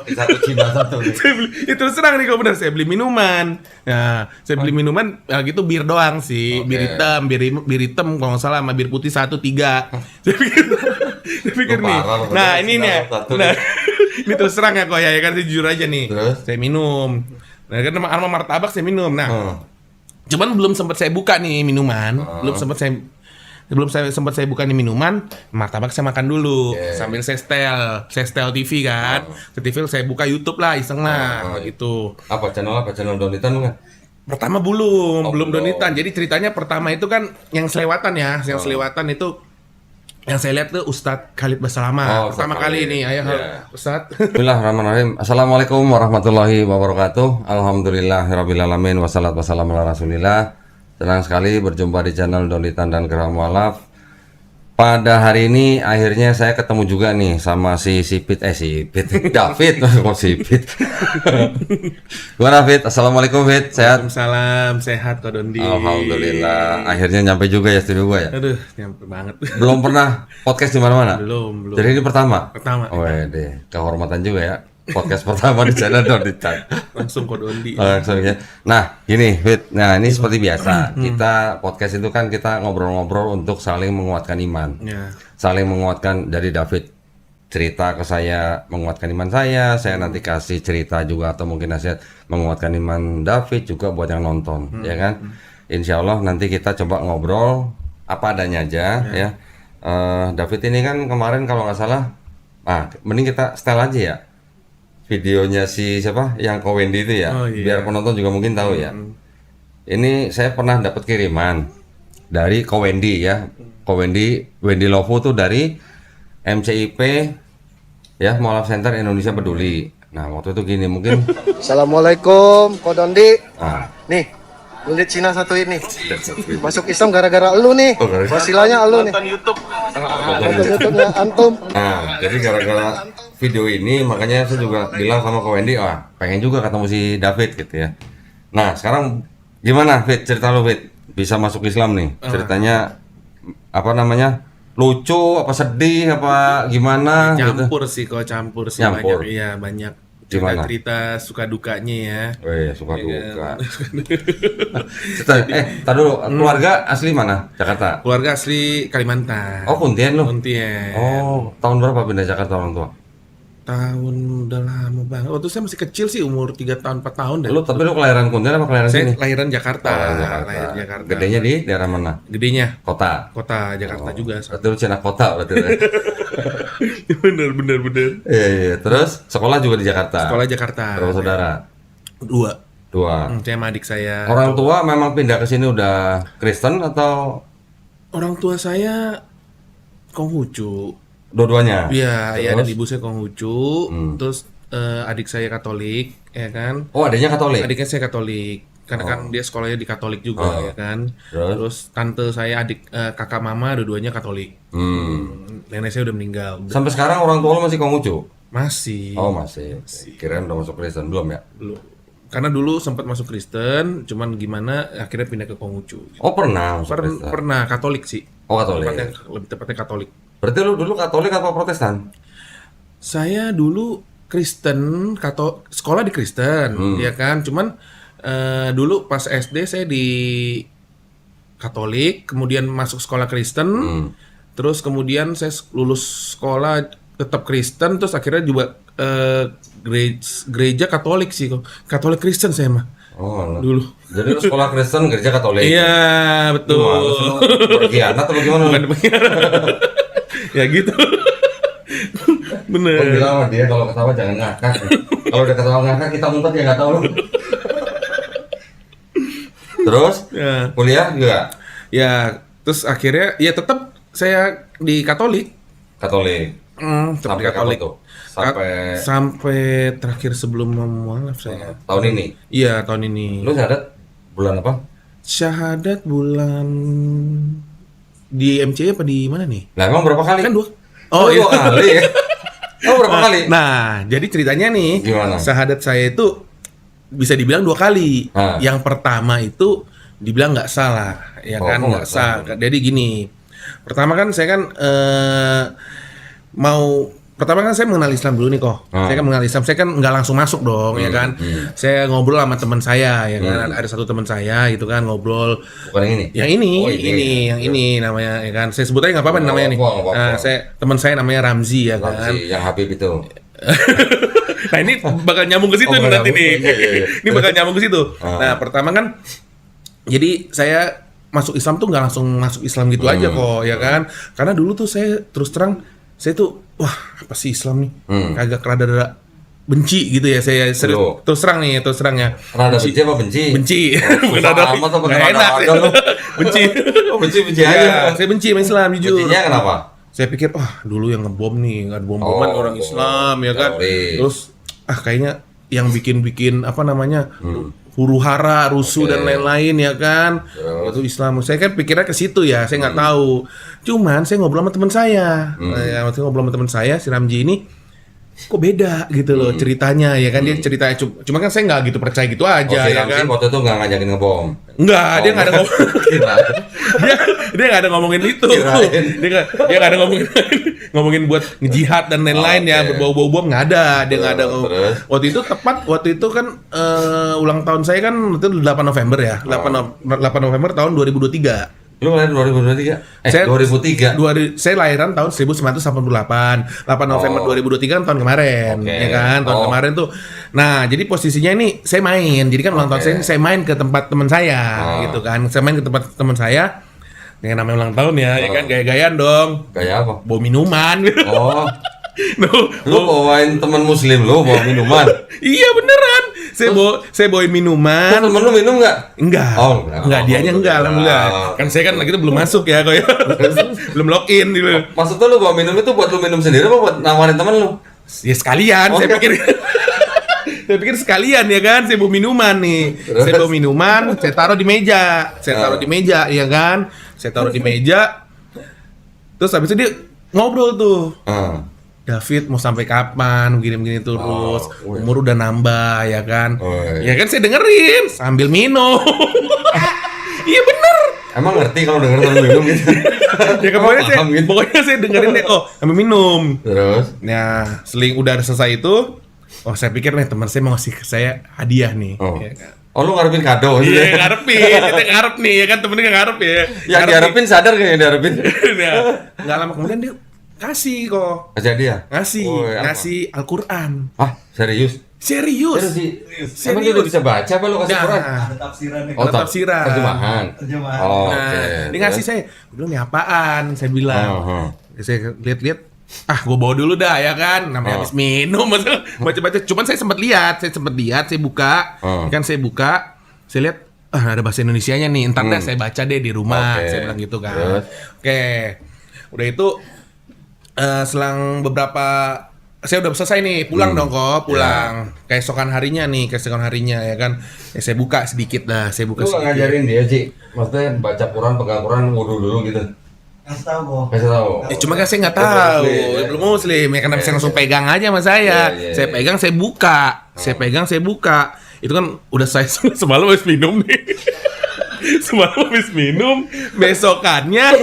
roti satu, Cina satu. Saya beli, itu terus terang nih kalau benar saya beli minuman. Nah, saya beli minuman gitu bir doang sih, bir hitam kalau nggak salah sama bir putih 1, 3. Saya pikir nih. Nah, ini nih. Nah, ini terus terang ya kok ya kan saya jujur aja nih. Terus? Saya minum. Nah, kan sama martabak saya minum. Nah, cuman belum sempat saya buka nih minuman, belum sempat saya buka nih minuman, martabak saya makan dulu sambil saya setel TV kan. Ke TV saya buka YouTube lah, iseng lah gitu. Apa channel Donitan lu kan? Pertama belum Donitan. Jadi ceritanya pertama itu kan yang selewatan ya, yang selewatan itu yang saya lihat tuh Ustadz Khalid Basalamah. Pertama kali ini, ayo Ustadz. Bismillahirrahmanirrahim. Assalamualaikum warahmatullahi wabarakatuh. Alhamdulillahirabbil alamin wassalatu wassalamu ala Rasulillah. Senang sekali berjumpa di channel Donitan dan Gerak Mualaf. Pada hari ini akhirnya saya ketemu juga nih sama si David. Kok Sipit? Gimana Fit? Assalamualaikum Fit, sehat? Waalaikumsalam, sehat kok Dondi. Alhamdulillah. Akhirnya nyampe juga ya studio gua ya. Aduh, nyampe banget. Belum pernah podcast di mana-mana? Belum. Jadi ini pertama. Oh, deh, kehormatan juga ya. Podcast pertama di channel Donitan. Langsung kok Dondi. Langsung ya. Nah, gini, Fit. Nah, ini seperti biasa. Kita podcast itu kan kita ngobrol-ngobrol untuk saling menguatkan iman. Ya. Saling menguatkan. Dari David cerita ke saya menguatkan iman saya nanti kasih cerita juga atau mungkin nasihat menguatkan iman David juga buat yang nonton, ya kan? Insya Allah nanti kita coba ngobrol apa adanya aja ya. David ini kan kemarin kalau nggak salah, mending kita setel aja ya videonya si siapa yang Ko Wendy itu ya, biar penonton juga mungkin tahu ya. Ini saya pernah dapat kiriman dari Ko Wendy ya, Ko Wendy Lovo tuh dari MCIP ya, Mualaf Center Indonesia Peduli. Nah waktu itu gini mungkin. Assalamualaikum Ko Dondi. Nih, lu lihat Cina satu ini. Masuk Islam gara-gara lu nih. Wasilanya lu nih. Nonton YouTube-nya antum. Nah, jadi gara-gara video ini makanya saya juga bilang sama Ko Wendy, pengen juga ketemu si David gitu ya. Nah, sekarang gimana Fit? Cerita lu Fit, bisa masuk Islam nih. Ceritanya apa namanya? Lucu, apa sedih, apa gimana? Campur gitu. Campur sih Campur. banyak. Iya, banyak. Cerita suka dukanya ya. Oh iya, suka duka. Tar dulu, keluarga asli mana? Jakarta? Keluarga asli Kalimantan. Oh, Kuntien lu? Kuntien. Oh, tahun berapa pindah Jakarta orang tua? Tahun udah lama banget. Waktu saya masih kecil sih, umur 3 tahun, 4 tahun deh. Tapi lu kelahiran Kuntien apa kelahiran sini? Saya lahiran Jakarta. Lahir Jakarta. Gedenya di daerah mana? Gedenya Kota Jakarta juga. Berarti lu Cina kota berarti. bener. Iya. Terus sekolah juga di Jakarta. Sekolah Jakarta. Berapa saudara? 2. Saya sama adik saya. Orang tua memang pindah ke sini udah Kristen atau? Orang tua saya Konghucu. Dua-duanya? Iya, dan ibu saya Konghucu. Terus adik saya Katolik, ya kan? Oh, adiknya Katolik? Adiknya saya Katolik. Karena kan dia sekolahnya di Katolik juga, ya kan? Terus tante saya, kakak mama, dua-duanya Katolik. Nenek saya udah meninggal. Sampai sekarang orang tua lo masih Konghucu? Masih. Oh, masih. Kirain udah masuk Kristen, belum ya? Belum. Karena dulu sempat masuk Kristen, cuman gimana akhirnya pindah ke Konghucu. Oh, pernah masuk Kristen? Pernah, Katolik sih. Oh, Katolik. Lebih tepatnya Katolik. Berarti lu dulu Katolik apa Protestan? Saya dulu Kristen, sekolah di Kristen, ya kan. Cuman dulu pas SD saya di Katolik, kemudian masuk sekolah Kristen, terus kemudian saya lulus sekolah tetap Kristen, terus akhirnya juga gereja Katolik sih, Katolik Kristen saya mah. Oh, dulu. Jadi lu sekolah Kristen, gereja Katolik? Iya, betul. Berkhianat atau bagaimana? Ya gitu. Bener. Gue bilang sama dia kalau ketawa jangan ngakak. Kalau udah ketawa ngakak kita ngumpet ya nggak tahu lu. Terus kuliah juga? Ya, terus akhirnya ya tetap saya di Katolik. Sampai Katolik tuh? Sampai terakhir sebelum mualaf saya. Tahun ini? Iya, tahun ini. Lu syahadat bulan apa? Syahadat bulan di MC apa di mana nih? Lah emang berapa kali? Kan 2. Dua kali. Oh, berapa kali? Nah, jadi ceritanya nih, gimana? Syahadat saya itu bisa dibilang 2 kali. Yang pertama itu dibilang nggak salah, ya kan? Nggak sah. Jadi gini, pertama kan saya kan mau pertama kan saya mengenal Islam dulu nih kok. Saya kan mengenal Islam, saya kan nggak langsung masuk dong, ya kan. Saya ngobrol sama teman saya, ya kan. Ada satu teman saya itu kan ngobrol. Bukan yang ini? Yang ini, Oh, ini. yang ini namanya, ya kan. Saya sebut aja nggak apa-apa namanya nih. Nggak apa-apa. Teman saya namanya Ramzi, ya kan. Ramzi, yang Habib itu. Nah ini bakal nyambung ke situ bakal nanti nyambung. nih. Iya. Ini bakal nyambung ke situ. Nah pertama kan, jadi saya masuk Islam tuh nggak langsung masuk Islam gitu aja kok, ya kan? Karena dulu tuh saya terus terang, saya tuh wah apa sih Islam nih? Kagak rada-rada benci gitu ya, saya serius, Loh. terus terang ya. Rada benci apa benci? Benci. Bukan susah rada, amat apa nggak gimana enak. aja lu? Benci. Oh, benci Ya, aja. saya benci sama Islam jujur. Bencinya kenapa? Saya pikir, dulu yang ngebom nih, nggak ada bom-boman orang Islam, ya kan? teroris. Terus, kayaknya yang bikin apa namanya, huru-hara, rusuh dan lain-lain, ya kan? Itu Islam. Saya kan pikirnya ke situ ya, saya nggak tahu. Cuman saya ngobrol sama teman saya, saya ngobrol sama teman saya, si Ramji ini, kok beda gitu loh ceritanya, ya kan? Dia ceritanya, cuma kan saya nggak gitu percaya gitu aja, Si ya Ramzi kan? waktu itu nggak ngajakin ngebom. Enggak, dia nggak ada ngomong. Kirain. dia nggak ada ngomongin itu. Kirain. Dia nggak ada ngomongin buat ngejihad dan lain-lain ya, Oke. berbau-bau bom nggak ada. Dia nggak ada ngomong. Terus? Waktu itu kan ulang tahun saya kan itu 8 November ya. 8 November tahun 2023. Lu lahir 2023? 2003. Saya lahiran tahun 1988. 8 November 2023 kan tahun kemarin, Oke. ya kan? Tahun kemarin tuh. Nah, jadi posisinya ini saya main. Jadi kan ulang tahun saya ini saya main ke tempat teman saya, gitu kan. Saya main ke tempat teman saya dengan namanya ulang tahun ya, ya kan gaya-gayaan dong. Kayak apa? Bawa minuman. Oh, lu bawain teman muslim lu bawa minuman. Iya beneran. Saya bawain minuman. Kok temen lu minum nggak? Enggak. Oh, enggak, dianya enggak, alhamdulillah. Kan saya kan lagi itu belum masuk ya kok ya. Belum login gitu. Maksudnya lu bawa minum itu buat lu minum sendiri apa buat nawarin temen lu? Ya sekalian, saya Oke. pikir. Saya pikir sekalian ya kan, saya bawa minuman nih. Terus? Saya bawa minuman, saya taruh di meja. Ya kan. Saya taruh di meja. Terus habis itu dia ngobrol tuh. David mau sampai kapan begini-begini terus, umur udah nambah ya kan. Ya kan saya dengerin sambil minum. Iya bener. Emang ngerti kalau denger temen minum gitu? Ya kan Paham gitu. pokoknya saya dengerin deh, sambil minum. Terus? Nah, udah selesai itu, saya pikir nih teman saya mau ngasih ke saya hadiah nih. Oh. Ya kan? Oh, lu ngarepin kado? Iya, ngarepin, kita ngarep nih ya kan, temennya ngarep ya. Yang Ngarep diharapin sadar gak yang diharapin? nih. Nah, nggak lama kemudian dia kasih kok. Aja dia? Ngasih, apa? ngasih Al-Quran. Ah, serius? Serius. Emang dia udah bisa baca apa lu kasih Nah, Quran? Ada tafsirannya. Oh, ada tafsiran. Terjemahan. Terjemahan. Oh, Nah, oke. dia ngasih saya, bilang nih apaan? Saya bilang, Uh-huh. saya lihat-lihat, gue bawa dulu dah ya kan, namanya habis minum, baca-baca. Cuman saya sempat lihat, saya buka, kan saya buka, saya lihat, ada bahasa Indonesianya nih, ntar deh saya baca deh di rumah, Oke. saya bilang gitu kan. Terus? Oke, udah itu selang beberapa saya udah selesai nih, pulang dong kok, pulang. Keesokan harinya ya kan. Ya, saya buka sedikit dah, saya buka Lu gak sedikit. ngajarin dia, Ci? Maksudnya baca Quran, pegang Quran, wudu dulu gitu? Kasih tahu kok. Kasih tahu. Cuma kan saya nggak tahu, Muslim, ya. belum muslim, ya kan bisa langsung pegang aja sama saya. Iya, Saya iya. pegang, saya buka, saya buka. Itu kan udah saya semalam habis minum nih. Semalam habis minum, besokannya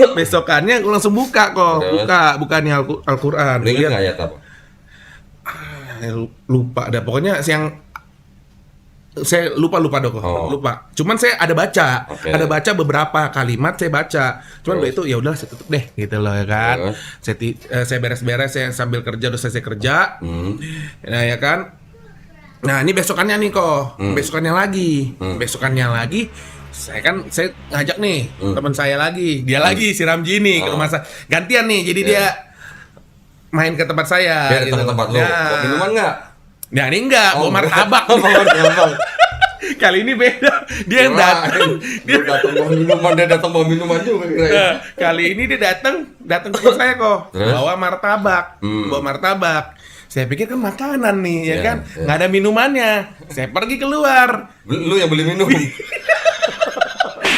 aku langsung buka kok, Terus? bukannya Al-Quran. Lu ingat Lihat, nggak ayat apa? lupa dah, pokoknya yang saya lupa dong kok, Oh. lupa. Cuman saya ada baca, Oke. beberapa kalimat saya baca. Cuman udah itu ya udah saya tutup deh gitu loh ya kan. Terus? Saya beres-beres, saya sambil kerja, udah selesai kerja. Nah ya kan. Nah ini besokannya nih kok, besokannya lagi. Saya ngajak nih teman saya lagi, dia lagi si Ramji nih ke rumah saya. Gantian nih, jadi dia main ke tempat saya. Dia datang ke tempat lu. Bawa minuman nggak? Nah ini enggak, bawa martabak. Bawa martabak. Kali ini beda. Dia yang datang. Dia datang bawa minuman, dia datang bawa minuman juga kira-kira. Nah, kali ini dia datang ke tempat saya kok. Terus? Bawa martabak. Saya pikir kan makanan nih, ya Iya, kan? iya. Nggak ada minumannya. Saya pergi keluar. Lu yang beli minum.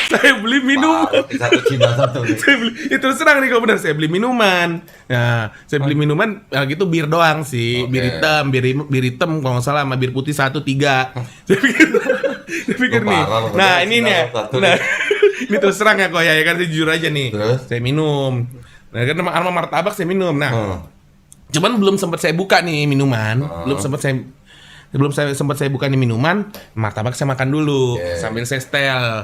Saya beli minum. Satu Cina satu nih. Saya beli, itu serang nih kalau benar, saya beli minuman. Nah, saya beli minuman gitu bir doang sih, Oke. bir hitam kalau nggak salah sama bir putih 1, 3. Saya pikir Lu nih. parah lu, Nah, bener, ini nih. satu Nah, nih. ini terus serang ya kok ya kan saya jujur aja nih. Terus? Saya minum. Nah, kan sama martabak saya minum. Nah, Cuman belum sempat saya buka nih minuman, belum sempat saya buka nih minuman, martabak saya makan dulu sambil saya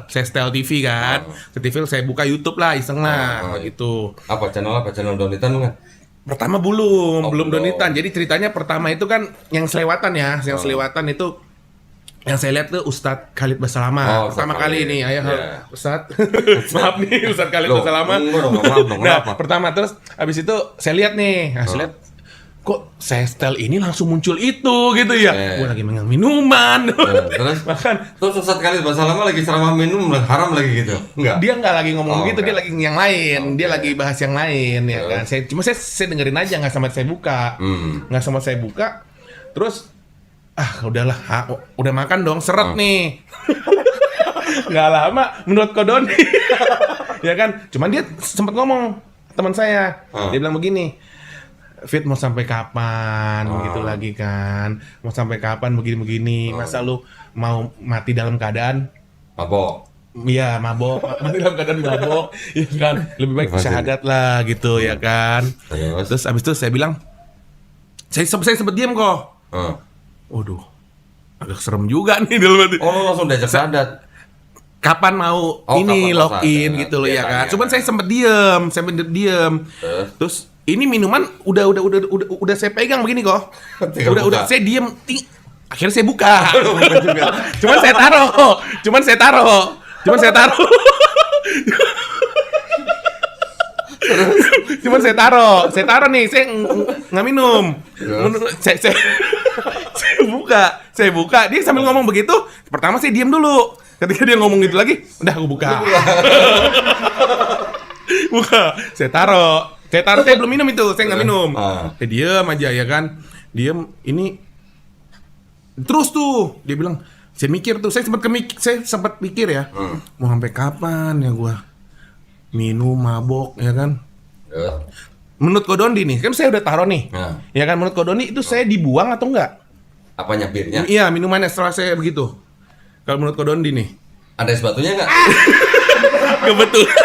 setel TV kan. Ke TV saya buka YouTube lah, iseng lah gitu. Apa channel Donitan kan? Pertama belum belum. Donitan. Jadi ceritanya pertama itu kan yang selewatan ya, yang selewatan itu yang saya lihat tuh Ustadz Khalid Basalamah. Pertama kali ini, Ustadz. Maaf nih Ustadz Khalid Basalamah. Nah, pertama terus habis itu saya lihat nih, saya lihat kok saya setel ini langsung muncul itu gitu ya. Gua lagi megang minuman. Terus Bahkan terus Ustadz Khalid Basalamah lagi ceramah minum haram lagi gitu. Enggak. dia nggak lagi ngomong gitu, dia lagi yang lain, dia lagi bahas yang lain ya kan. Saya dengerin aja, nggak sampai saya buka, terus udahlah, udah makan dong, seret nih. Nggak lama menurut Kodoni ya kan, cuman dia sempat ngomong, teman saya dia bilang begini, Fit mau sampai kapan gitu lagi kan, mau sampai kapan begini-begini, masa lu mau mati dalam keadaan mabok? Iya, mabok, mati dalam keadaan mabok, ya kan, lebih baik syahadat lah gitu ya kan. Terus abis itu saya bilang, saya sempat diam kok. Waduh, agak serem juga nih dalam hati. Oh, langsung diajak syahadat. Kapan mau kapan login mau gitu loh ya kan. ya. Cuman saya sempat diam. Terus ini minuman udah saya pegang begini kok. Udah saya diam. Akhirnya saya buka. Cuman saya taruh. Cuman saya taruh nih, saya nggak minum. Saya buka, dia sambil ngomong begitu. Pertama saya diam dulu. Ketika dia ngomong gitu lagi, udah aku buka. Saya taruh, saya belum minum itu, saya nggak minum. Saya diam aja ya kan, diam. Ini terus tuh dia bilang, saya mikir tuh, saya sempat pikir ya, mau sampai kapan ya gua minum mabok ya kan. Menurut Kodondi nih, kan saya udah taruh nih. Ya kan, menurut Kodondi itu saya dibuang atau enggak? Apanya, birnya? Iya, minumannya setelah saya begitu. Kalau menurut Kodondi nih. Ada es batunya enggak? Kebetulan.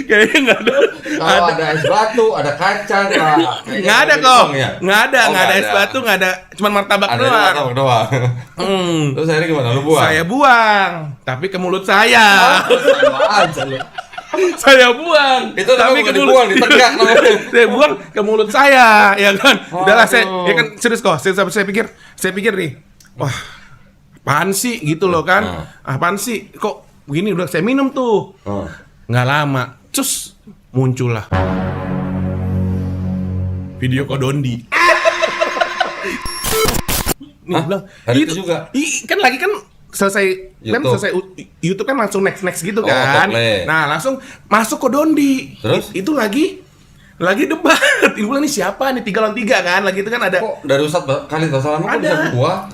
Kayaknya enggak ada. Kalau ada es batu, ada kacang, Nggak ada kok. Nggak ada es batu, nggak ada. Cuman martabak ada doang. martabak doang. Terus akhirnya gimana? Lu buang? Saya buang, tapi ke mulut saya. Saya buang. Itu tapi ke mulut. Dibuang, ditegak namanya. Saya buang ke mulut saya, ya kan. Udahlah, saya ya kan serius kok. Saya pikir nih. Wah, apaan sih gitu loh kan? Apaan sih? Kok begini, udah saya minum tuh. Nggak lama, cus muncullah video Kodondi. Nih bilang, hari itu juga. Kan lagi kan selesai YouTube kan langsung next gitu kan. Nah, langsung masuk Kodondi. Terus itu lagi debat. Ini bilang nih siapa nih 3 lawan 3 kan? Lagi itu kan ada. Kok dari Ustadz Khalid Basalamah kok bisa gua?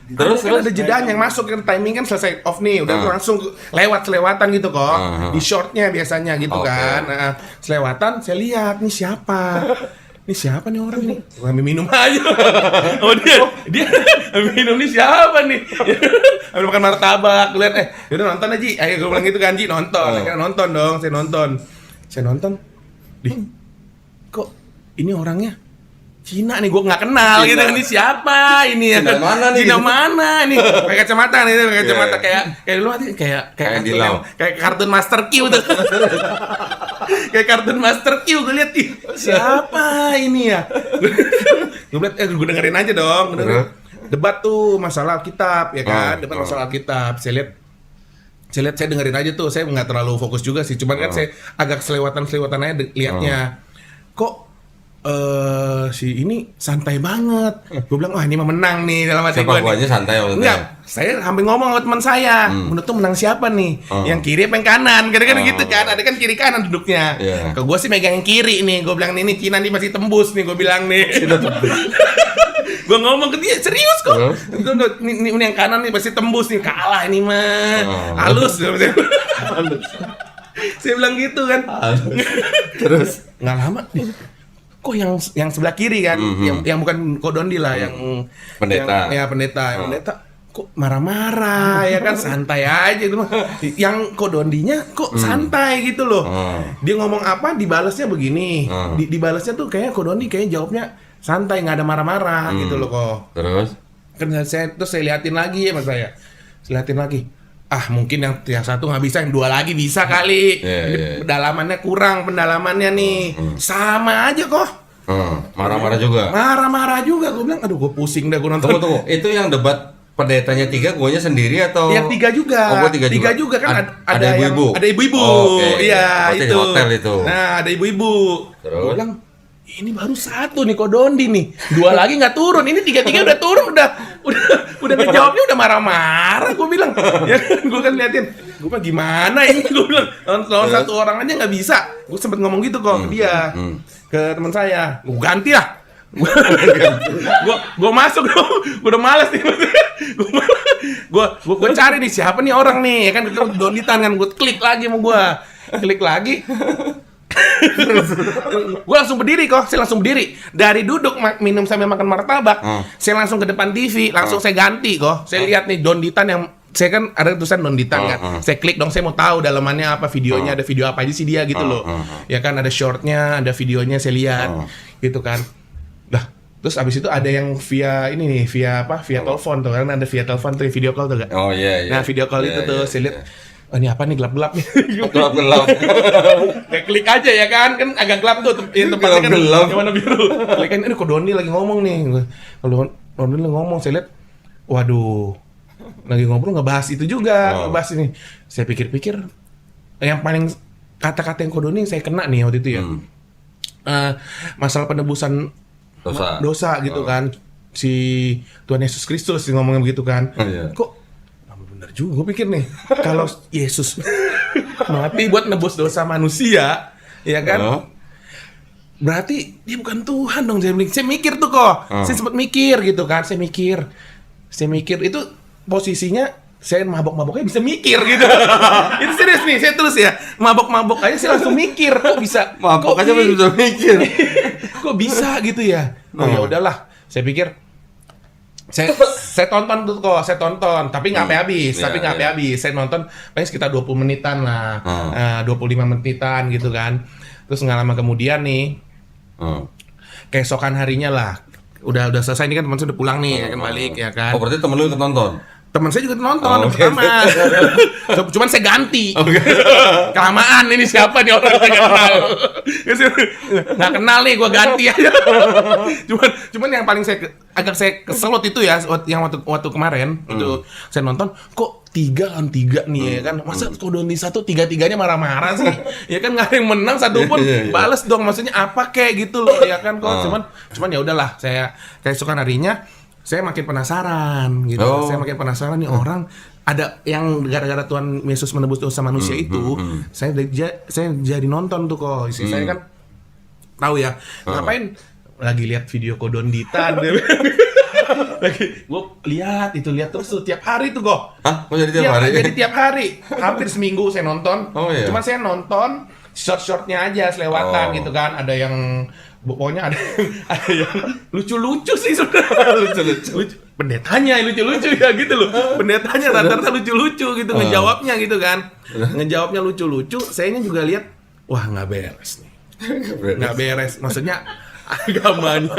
Terus ada jedanya yang masuk kan, timing kan selesai off nih, udah langsung selewatan gitu kok. Di shortnya biasanya gitu kan. Nah, selewatan saya lihat nih siapa nih orang nih? Ambil minum aja. Oh dia ambil minum nih siapa nih? Ambil makan martabak, lihat yaudah nonton aja. Ayo gue bilang gitu kan, Ji, nonton. Akhirnya nonton dong, saya nonton. Kok ini orangnya Cina nih, gue nggak kenal gitu. Ini siapa ini ya? Cina mana nih? Pakai kacamata kayak dulu kayak kartun Master Q tuh. Kayak kartun Master Q, gue lihat siapa ini ya? Gue lihat, gue dengerin aja dong. Debat tuh masalah Alkitab ya kan? Debat masalah Alkitab. Saya dengerin aja tuh. Saya nggak terlalu fokus juga sih. Cuman kan saya agak selewatan aja liatnya. Kok si ini santai banget. Gue bilang, wah ini mah menang nih dalam hati gue. Siapa gua aja santai maksudnya? Enggak, saya hampir ngomong sama teman saya. Menurut tuh menang siapa nih? Yang kiri apa yang kanan? Kadang-kadang gitu kan. Ada kan kiri kanan duduknya. Kalau gue sih megang yang kiri nih. Gue bilang ini Cina nih masih tembus nih. Gue bilang nih. Gue ngomong ke dia serius kok. Ini yang kanan nih masih tembus nih. Kalah ini mah. Halus. Saya bilang gitu kan. Terus nggak lama kok yang sebelah kiri kan, yang bukan Kodondi lah, yang pendeta. Pendeta kok marah-marah ya kan, santai aja gitu. Yang Kodondinya kok santai gitu loh. Dia ngomong apa dibalasnya begini. Dibalasnya tuh kayak Kodondi kayak jawabnya santai, nggak ada marah-marah gitu loh kok. Terus? Kan saya liatin lagi ya mas saya. Liatin lagi. Ah mungkin yang satu nggak bisa, yang dua lagi bisa kali. Ini pendalamannya kurang, pendalamannya nih. Sama aja kok. Marah-marah juga. Marah-marah juga. Gue bilang, aduh gue pusing dah gue nonton. Tunggu. Itu yang debat pendetanya 3, guanya sendiri atau? Yang 3 juga. Oh, 3 juga. 3 juga kan ada ibu-ibu. Ada ibu-ibu. Oh, okay. Iya, Pasti itu. di hotel itu. Nah, ada ibu-ibu. Terus? Gue bilang, ini baru 1 nih Kodondi nih. 2 lagi nggak turun. Ini 3 udah turun, udah ngejawabnya udah marah-marah. Gue bilang, ya kan gue kan liatin. Gue bilang gimana ini? Gue bilang lawan 1 orang aja nggak bisa. Gue sempet ngomong gitu kok ke dia, ke teman saya. Gue ganti lah. Gue masuk, gue udah males nih. Gue cari nih siapa nih orang nih, ya kan itu Donditan kan. Gue klik lagi sama klik lagi. Gue langsung berdiri kok, saya langsung berdiri dari duduk minum sambil makan martabak. Saya langsung ke depan TV, langsung saya ganti kok. Saya lihat nih Donditan yang saya kan ada tulisan Donditan kan. Saya klik dong, saya mau tahu dalamannya apa, videonya ada video apa aja sih dia gitu loh. Ya kan ada shortnya, ada videonya saya lihat gitu kan. Lah, terus abis itu ada yang via ini nih, via telepon tuh kan, ada via telepon tuh video call tuh gak? Oh iya. Nah video call itu tuh saya lihat, oh, ini apa nih gelap-gelap nih? Gelap-gelap. Kayak klik aja ya kan agak gelap tuh tempatnya kan yang warna biru. Klik kan, ini Kodondi lagi ngomong nih. Kalau Kodondi lagi ngomong, saya lihat, waduh, lagi ngobrol ngebahas itu juga, ngebahas ini. Saya pikir-pikir, yang paling kata-kata yang Kodondi yang saya kena nih waktu itu ya, masalah penebusan dosa gitu kan, si Tuhan Yesus Kristus ngomongnya begitu kan. Kok bener juga, gue pikir nih kalau Yesus mati buat nebus dosa manusia, ya kan, berarti dia bukan Tuhan dong. Saya mikir tuh kok, saya sempat mikir gitu kan, saya mikir itu posisinya saya mabok-maboknya bisa mikir gitu. Itu serius nih, saya terus ya mabok-mabok aja saya langsung mikir, kok bisa mabok aja bisa mikir. Kok bisa gitu ya? Oh ya udahlah, saya pikir saya tonton tuh kok, tapi nggak sampai habis, habis. Saya nonton paling sekitar 20 menitan lah, 25 menitan gitu kan. Terus nggak lama kemudian nih, keesokan harinya lah, udah selesai ini kan, teman saya udah pulang nih, ya kan balik ya kan. Oh berarti temen lu ikut nonton? Teman saya juga nonton pertama. Cuman saya ganti. Kelamaan ini siapa nih orang saya nggak kenal. Nggak kenal nih, gue ganti aja. Cuman yang paling agak saya kesel waktu itu ya, yang waktu kemarin itu saya nonton, kok 3 lawan 3 nih ya kan. Masa Kodondi 1 3-3-nya marah-marah sih. Ya kan nggak ada yang menang satu pun. Bales dong, maksudnya apa kayak gitu loh ya kan kok. Cuman ya udahlah, saya keesokan harinya saya makin penasaran gitu. Saya makin penasaran nih orang ada yang gara-gara Tuhan Yesus menebus dosa manusia itu, saya jadi nonton tuh kok. Istri saya kan tahu ya, ngapain lagi lihat video Kodonditan. Lagi gue lihat terus tuh tiap hari tuh kok. Hah? Mau jadi tiap hari? Jadi tiap hari, hampir seminggu saya nonton. Cuman saya nonton short-shortnya aja selewatan gitu kan. Ada yang pokoknya ada yang lucu-lucu sih sudah. lucu. Pendetanya lucu-lucu ya gitu loh. Pendetanya rata-rata lucu-lucu gitu ngejawabnya gitu kan. Ngejawabnya lucu-lucu, sayanya juga lihat, wah nggak beres nih. Nggak beres. Maksudnya agamanya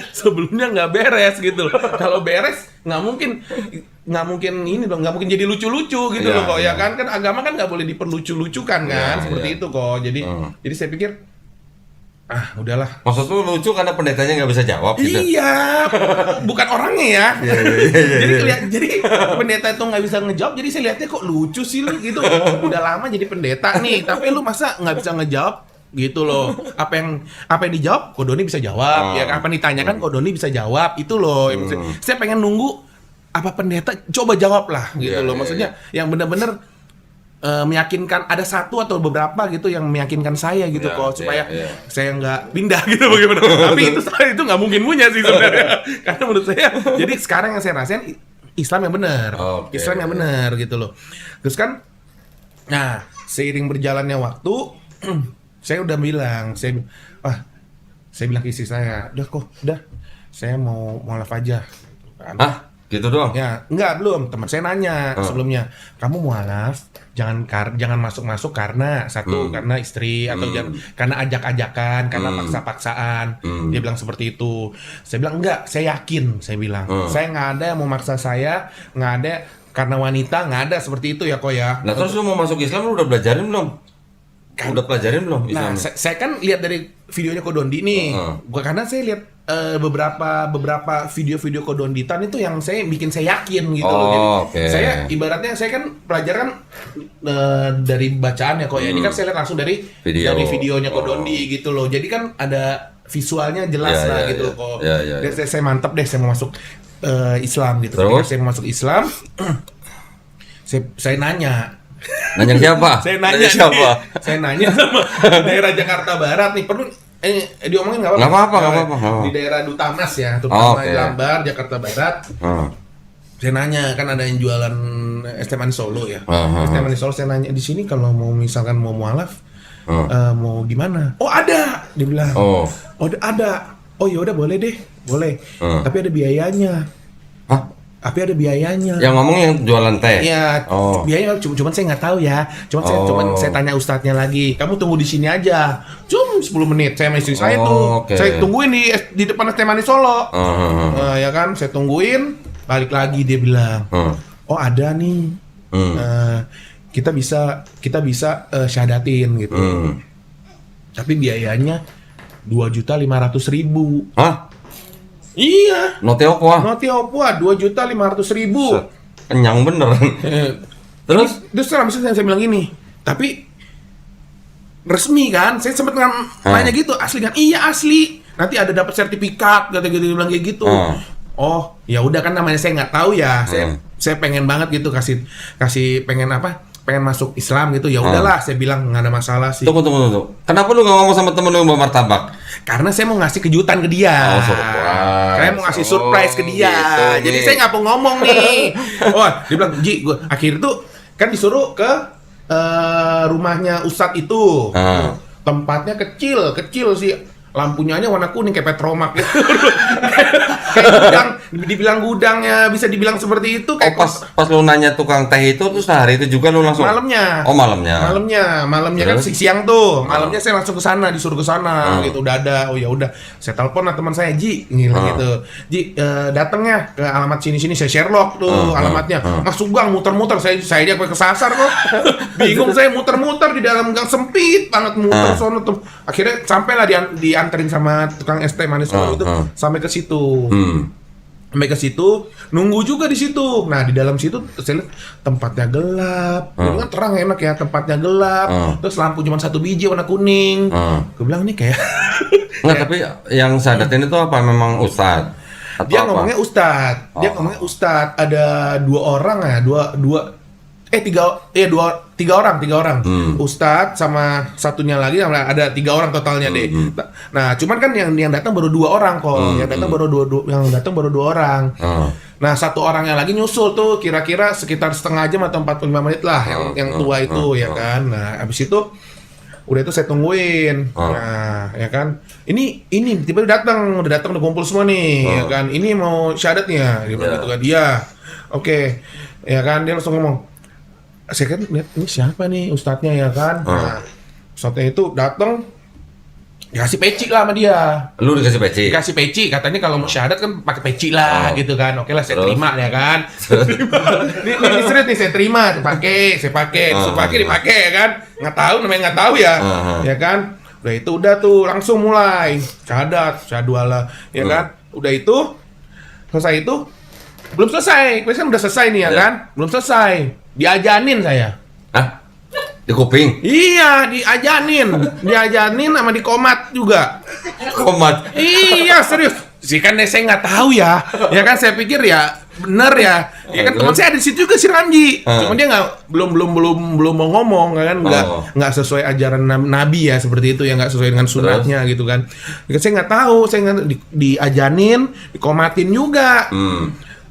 sebelumnya nggak beres gitu loh. Kalau beres nggak mungkin ini dong, nggak mungkin jadi lucu-lucu gitu loh kok ya kan agama kan nggak boleh diperlucu-lucukan kan seperti itu kok. Jadi saya pikir udahlah. Maksud lu lucu karena pendetanya nggak bisa jawab gitu? Iya, bukan orangnya ya. Jadi pendeta itu nggak bisa ngejawab, jadi saya lihatnya kok lucu sih lu gitu. Udah lama jadi pendeta nih, tapi lu masa nggak bisa ngejawab gitu loh. Apa yang dijawab, Kodondi bisa jawab. Ya apa yang ditanyakan, Kodondi bisa jawab. Itu loh. Saya pengen nunggu apa pendeta coba jawab lah gitu loh. Maksudnya yang benar-benar meyakinkan, ada satu atau beberapa gitu yang meyakinkan saya gitu kok, supaya saya nggak pindah gitu bagaimana. Tapi itu nggak mungkin punya sih sebenarnya. Karena menurut saya, jadi sekarang yang saya rasain Islam yang benar, Islam yang benar gitu loh. Terus kan, nah seiring berjalannya waktu, saya udah bilang, saya bilang ke istri saya, udah, saya mau mualaf aja. Gitu doang. Ya, enggak belum. Teman saya nanya sebelumnya, kamu mualaf jangan masuk karena satu karena istri atau jangan karena ajak-ajakan, karena paksa-paksaan. Dia bilang seperti itu. Saya bilang enggak, saya yakin. Saya bilang saya nggak ada yang mau maksa saya, nggak ada karena wanita, nggak ada seperti itu ya kok ya. Nah terus lu mau masuk Islam lu udah belajarin belum? Udah pelajarin belum Nah, Islam? saya kan lihat dari videonya Kodondi nih. Karena saya lihat beberapa video-video Kodonditan itu yang bikin saya yakin gitu loh. Jadi saya ibaratnya saya kan pelajaran dari bacaan ya kok ya. Ini kan saya lihat langsung dari videonya Kodondi gitu loh. Jadi kan ada visualnya jelas lah gitu loh kok. Dan saya mantap deh saya mau masuk Islam gitu. Terus? Saya mau masuk Islam. saya nanya Nanya siapa? saya nanya siapa? Saya nanya sama daerah Jakarta Barat nih, perlu diomongin nggak apa-apa? Nggak apa-apa. Di daerah Duta Mas ya, terutama di Lambar, Jakarta Barat. Saya nanya, kan ada yang jualan es teh manis Solo ya. Es teh manis Solo, saya nanya di sini kalau mau misalkan mau mualaf, mau gimana? Oh ada, dia bilang. Oh ada. Oh ya udah boleh deh, boleh. Tapi ada biayanya. Hah? Tapi ada biayanya. Yang ngomong yang jualan teh. Iya. Biayanya cuman saya nggak tahu ya. Saya tanya ustadznya lagi. Kamu tunggu di sini aja. Cuma 10 menit. Saya sama istri saya tuh. Okay. Saya tungguin di depan es teh manis Solo. Ya kan, saya tungguin. Balik lagi dia bilang. Oh ada nih. Kita bisa syahadatin gitu. Tapi biayanya 2.500.000. Hah? Iya. Note Opwa. 2.500.000. Kenyang beneran. Terus saya bilang gini, tapi resmi kan? Saya sempat nanya gitu, asli kan? Iya asli. Nanti ada dapat sertifikat, kata-kata dia bilang kayak gitu. Oh, ya udah kan namanya saya nggak tahu ya. Saya pengen banget gitu kasih pengen masuk Islam gitu. Ya udahlah, saya bilang nggak ada masalah sih. Tunggu. Kenapa lu nggak ngomong sama temen lu yang bawa martabak? Karena saya mau ngasih kejutan ke dia. Surprise. Saya mau ngasih surprise ke dia. Gitu, jadi nih. saya nggak mau ngomong nih. Dia bilang, Ji, gue akhirnya tuh kan disuruh ke rumahnya Ustadz itu. Tempatnya kecil sih. Lampunya aja warna kuning kayak Petromak gitu. Kayak gudang, dibilang gudangnya bisa dibilang seperti itu. Kayak pas lu nanya tukang teh itu tuh sehari itu juga lu langsung malamnya. Oh malamnya Kan Terus? siang tuh. Malamnya saya langsung ke sana, disuruh ke sana gitu. Udah ada. Oh ya udah. Saya telepon lah teman saya, Ji, gitu. Ji, datang ya ke alamat sini. Saya Sherlock tuh alamatnya. Masuk gang muter-muter. Saya dia kesasar kok. Bingung saya muter-muter di dalam gang sempit banget muter sono tuh. Akhirnya sampailah dianterin sama tukang es teh manis itu sampai ke situ. Sampai ke situ, nunggu juga di situ. Nah, di dalam situ saya lihat tempatnya gelap. Ini kan terang enak ya, tempatnya gelap. Terus lampu cuma satu biji warna kuning. Gue bilang nih kayak Nggak, tapi yang sadatin itu apa memang ustadz? Atau dia apa? ngomongnya ustadz. Dia ngomongnya ustadz. Ada tiga orang. Ustadz sama satunya lagi ada 3 orang totalnya deh. Nah, cuman kan yang datang baru 2 orang kok. Yang datang baru 2 orang. Nah, 1 orangnya lagi nyusul tuh kira-kira sekitar setengah jam atau 45 menit lah yang tua itu ya kan. Nah, habis itu udah itu saya tungguin. Nah, ya kan. Ini tiba-tiba udah datang udah kumpul semua nih, ya kan. Ini mau syahadat nih ya, gitu kan. Iya. Oke. Ya kan, dia langsung ngomong, saya kan lihat ini siapa nih ustadznya ya kan. Nah, ustadznya itu datang dikasih peci lah sama dia. Lu dikasih peci? Dikasih peci, katanya kalau mau syahadat kan pakai peci lah gitu kan. Oke lah, saya terima ya kan. Ini serius nih, saya terima, saya pakai dipakai ya kan. Namanya nggak tahu ya, ya kan. Udah itu tuh langsung mulai syahadat, syahduallah, ya kan. Udah itu selesai itu. Belum selesai, kan udah selesai nih ya kan? Belum selesai, diajanin saya. Hah? Di kuping? Iya, diajanin sama di komat juga. Komat? Iya, serius. Sih kan saya nggak tahu ya. Ya kan saya pikir ya bener ya. Ya kan teman saya ada di situ juga si Ramji. Cuma dia belum mau ngomong kan, nggak sesuai ajaran Nabi ya seperti itu ya, nggak sesuai dengan sunatnya gitu kan. Ya, saya nggak tahu, saya nggak diajanin, dikomatin juga.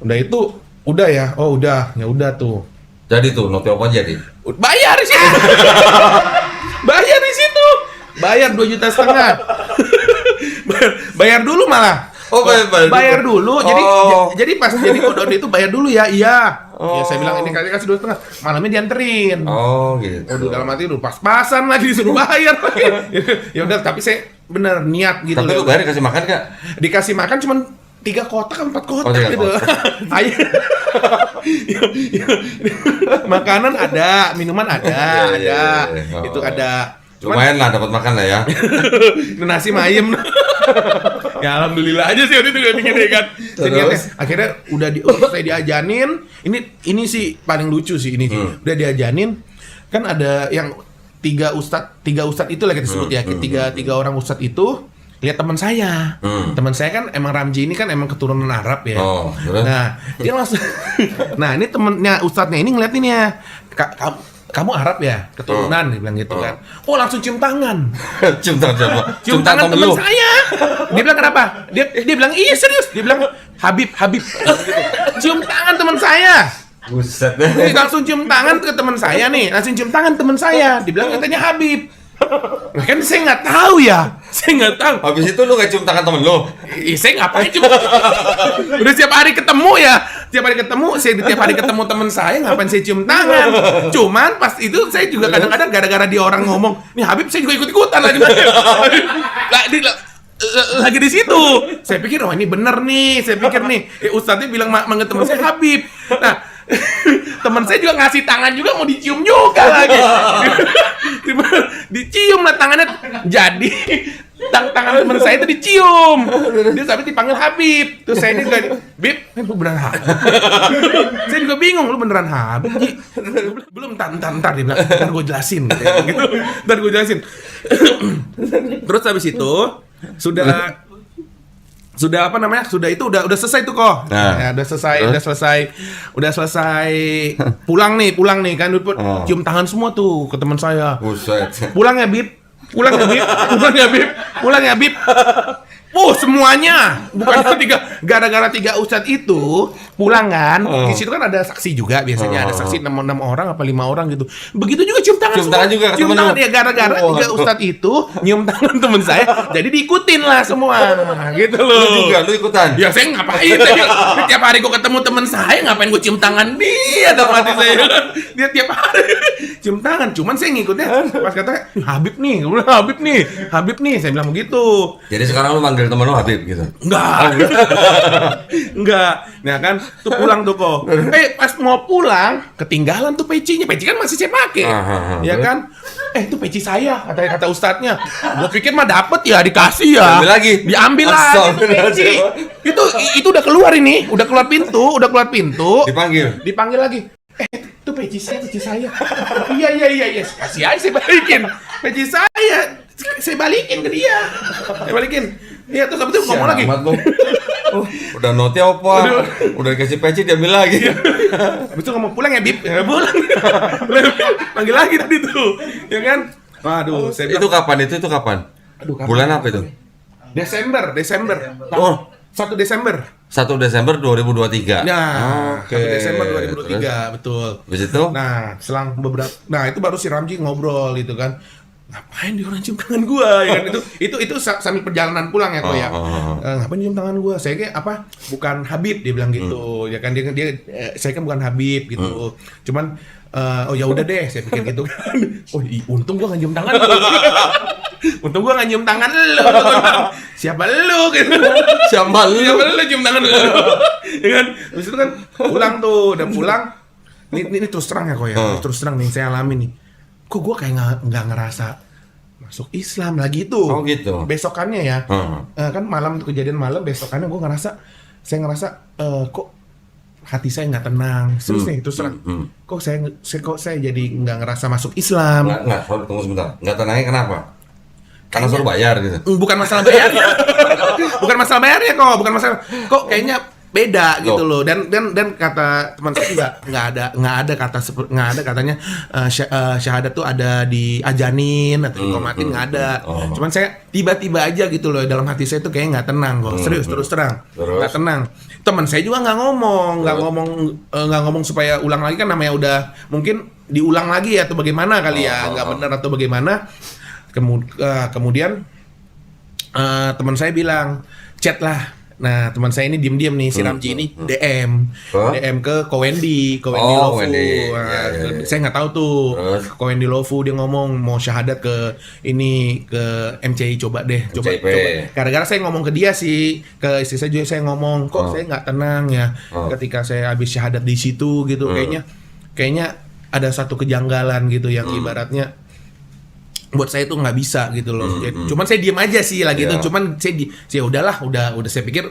Udah itu, udah ya, ya udah tuh. Jadi tuh, note apa jadi? Bayar di situ. Bayar 2,5 juta. Bayar dulu malah. Oh, bayar dulu. Jadi Oh. jadi pas jadi kodon itu bayar dulu ya. Iya. Ya saya bilang ini kasih 2,5. Malamnya dianterin. Oh, gitu. Waduh, dalam hati udah pas-pasan lagi disuruh bayar lagi. Ya udah, tapi saya bener niat gitu Tapi lu loh. bayar kasih makan gak? Dikasih makan cuman 3 kotak, 4 kotak 3 gitu. Ayo. Makanan ada, minuman ada, Iya. Itu ada. Cuman Lumayan lah dapat makan lah ya. nasi mayem. Ya alhamdulillah aja sih waktu itu gak gini kan. Terus? Akhirnya udah saya diajanin. Ini sih paling lucu sih ini. Udah diajanin kan ada yang tiga ustadz itu lah kita sebut ya. Tiga orang ustadz itu lihat teman saya. Teman saya kan emang Ramji ini kan emang keturunan Arab ya. Oh, terus? Nah, dia langsung nah, ini temennya ustadznya ini ngeliatin ya. Kamu Arab ya? Keturunan dia bilang gitu kan. Oh, langsung cium tangan. Cium tangan siapa? Cium tangan temen teman lu. saya. Dia bilang kenapa? Dia bilang iya serius. Dia bilang Habib. Cium tangan teman saya. Buset Nih, langsung cium tangan ke teman saya nih. Langsung cium tangan teman saya. Dibilang katanya Habib. Nah, kan saya nggak tahu ya. Saya nggak tahu. Habis itu lu gak cium tangan temen lu? Saya ngapain cium? Udah tiap hari ketemu ya. Tiap hari ketemu teman saya, ngapain saya cium tangan? Cuman pas itu saya juga kadang-kadang gara-gara dia orang ngomong, nih Habib saya juga ikut-ikutan lagi. Lagi di situ. Saya pikir oh ini bener nih. Saya pikir nih ustadznya bilang manggil teman saya Habib. Nah, teman saya juga ngasih tangan juga mau dicium juga lagi. Dicium lah tangannya. Jadi tangan teman saya itu dicium. Dia sampai dipanggil Habib. Terus saya ini juga Bib, lu beneran Habib. Saya juga bingung, lu beneran Habib Ji? Belum, ntar dia bilang, ntar gue jelasin gitu. Ntar gue jelasin. Terus habis itu sudah apa namanya? Sudah itu udah selesai tuh kok. Nah. Ya, udah selesai pulang nih kan cium tangan semua tuh ke teman saya. Buset. Pulang ya Bib. Semuanya bukan gara-gara 3 ustadz itu pulang kan. Di situ kan ada saksi juga biasanya ada saksi 6 orang apa 5 orang gitu. Begitu juga cium tangan semua. juga ke Cium temen tangan lu. ya gara-gara 3 ustadz itu nyium tangan temen saya. Jadi diikutin lah semua. Gitu loh. Lu ikutan? Ya saya ngapain tadi? Tiap hari gue ketemu teman saya, ngapain gue cium tangan dia dalam hati saya. Dia tiap hari cium tangan. Cuman saya ngikutnya pas kata Habib nih, gue bilang Habib nih, saya bilang begitu. Jadi sekarang lu manggil temen lu Habib gitu? Enggak. Nah kan, tuh pulang tuh kok. Pas mau pulang, ketinggalan tuh pecinya. Peci kan masih saya pakai. Ya kan? Itu peci saya, kata ustadznya. Gue pikir mah dapet ya, dikasih ya. Diambil lagi tuh peci. Itu udah keluar ini, udah keluar pintu. Dipanggil lagi. Itu peci saya. Iya. Kasih aja saya balikin. Peci saya balikin ke dia. Iya, terus habis itu ngomong lagi. Udah noti apa? Udah dikasih peci diambil lagi. Habis itu ngomong pulang ya Bib. Ya pulang. Panggil lagi tadi tuh. Ya kan? Waduh, saya Itu kapan? Itu kapan? Aduh, kapan? Bulan apa itu? Desember. Oh, 1 Desember. 1 Desember 2023. Nah, Oke. 1 Desember 2023, Terus? betul. Habis itu? Nah, selang beberapa, itu baru si Ramji ngobrol gitu kan. Ngapain dia orang cium tangan gua ya kan itu sambil perjalanan pulang ya kok ya. Ngapain cium tangan gua? Saya kayak apa? Bukan Habib dia bilang gitu. Ya kan dia saya kan bukan Habib gitu. Cuman oh ya udah deh, saya pikir gitu kan. Untung gua enggak cium tangan lu. Untung gua enggak cium tangan lu. Siapa lu gitu. Siapa lu cium tangan lu. Ya kan? Habis itu kan pulang tuh, udah pulang. Ini terus terang ya kok ya. Terus terang nih saya alami nih. Kok gue kayak nggak ngerasa masuk Islam lagi tuh. Oh gitu. Besokannya ya, kan malam kejadian malam, besokannya saya ngerasa kok hati saya nggak tenang. Serius nih, terus terang. Kok saya jadi nggak ngerasa masuk Islam. Nggak, tunggu sebentar. Nggak tenangnya kenapa? Karena suruh bayar gitu. Bukan masalah bayarnya. Bukan masalah. Kok kayaknya beda gitu loh, dan kata teman saya juga nggak ada katanya syahadat tuh ada diajanin atau dikomatin, nggak ada. Cuman saya tiba-tiba aja gitu loh, dalam hati saya tuh kayak nggak tenang kok. Serius terus terang nggak tenang. Teman saya juga nggak ngomong supaya ulang lagi, kan namanya udah mungkin diulang lagi atau bagaimana kali ya, nggak benar atau bagaimana. Kemudian teman saya bilang, chat lah Nah, teman saya ini diem-diem nih, si Ramji ini DM ke Kowendi Oh, Lofu. Wendy. Nah, Ya. saya nggak tahu tuh. Terus? Kowendi Lofu dia ngomong mau syahadat ke MCI, coba deh, coba. MCIP. Gara-gara saya ngomong ke dia sih, ke istri saya juga saya ngomong, kok saya nggak tenang ya ketika saya habis syahadat di situ gitu. Kayaknya ada satu kejanggalan gitu yang ibaratnya buat saya tuh nggak bisa gitu loh. Cuman saya diem aja sih lah gitu. Cuman saya udahlah, udah saya pikir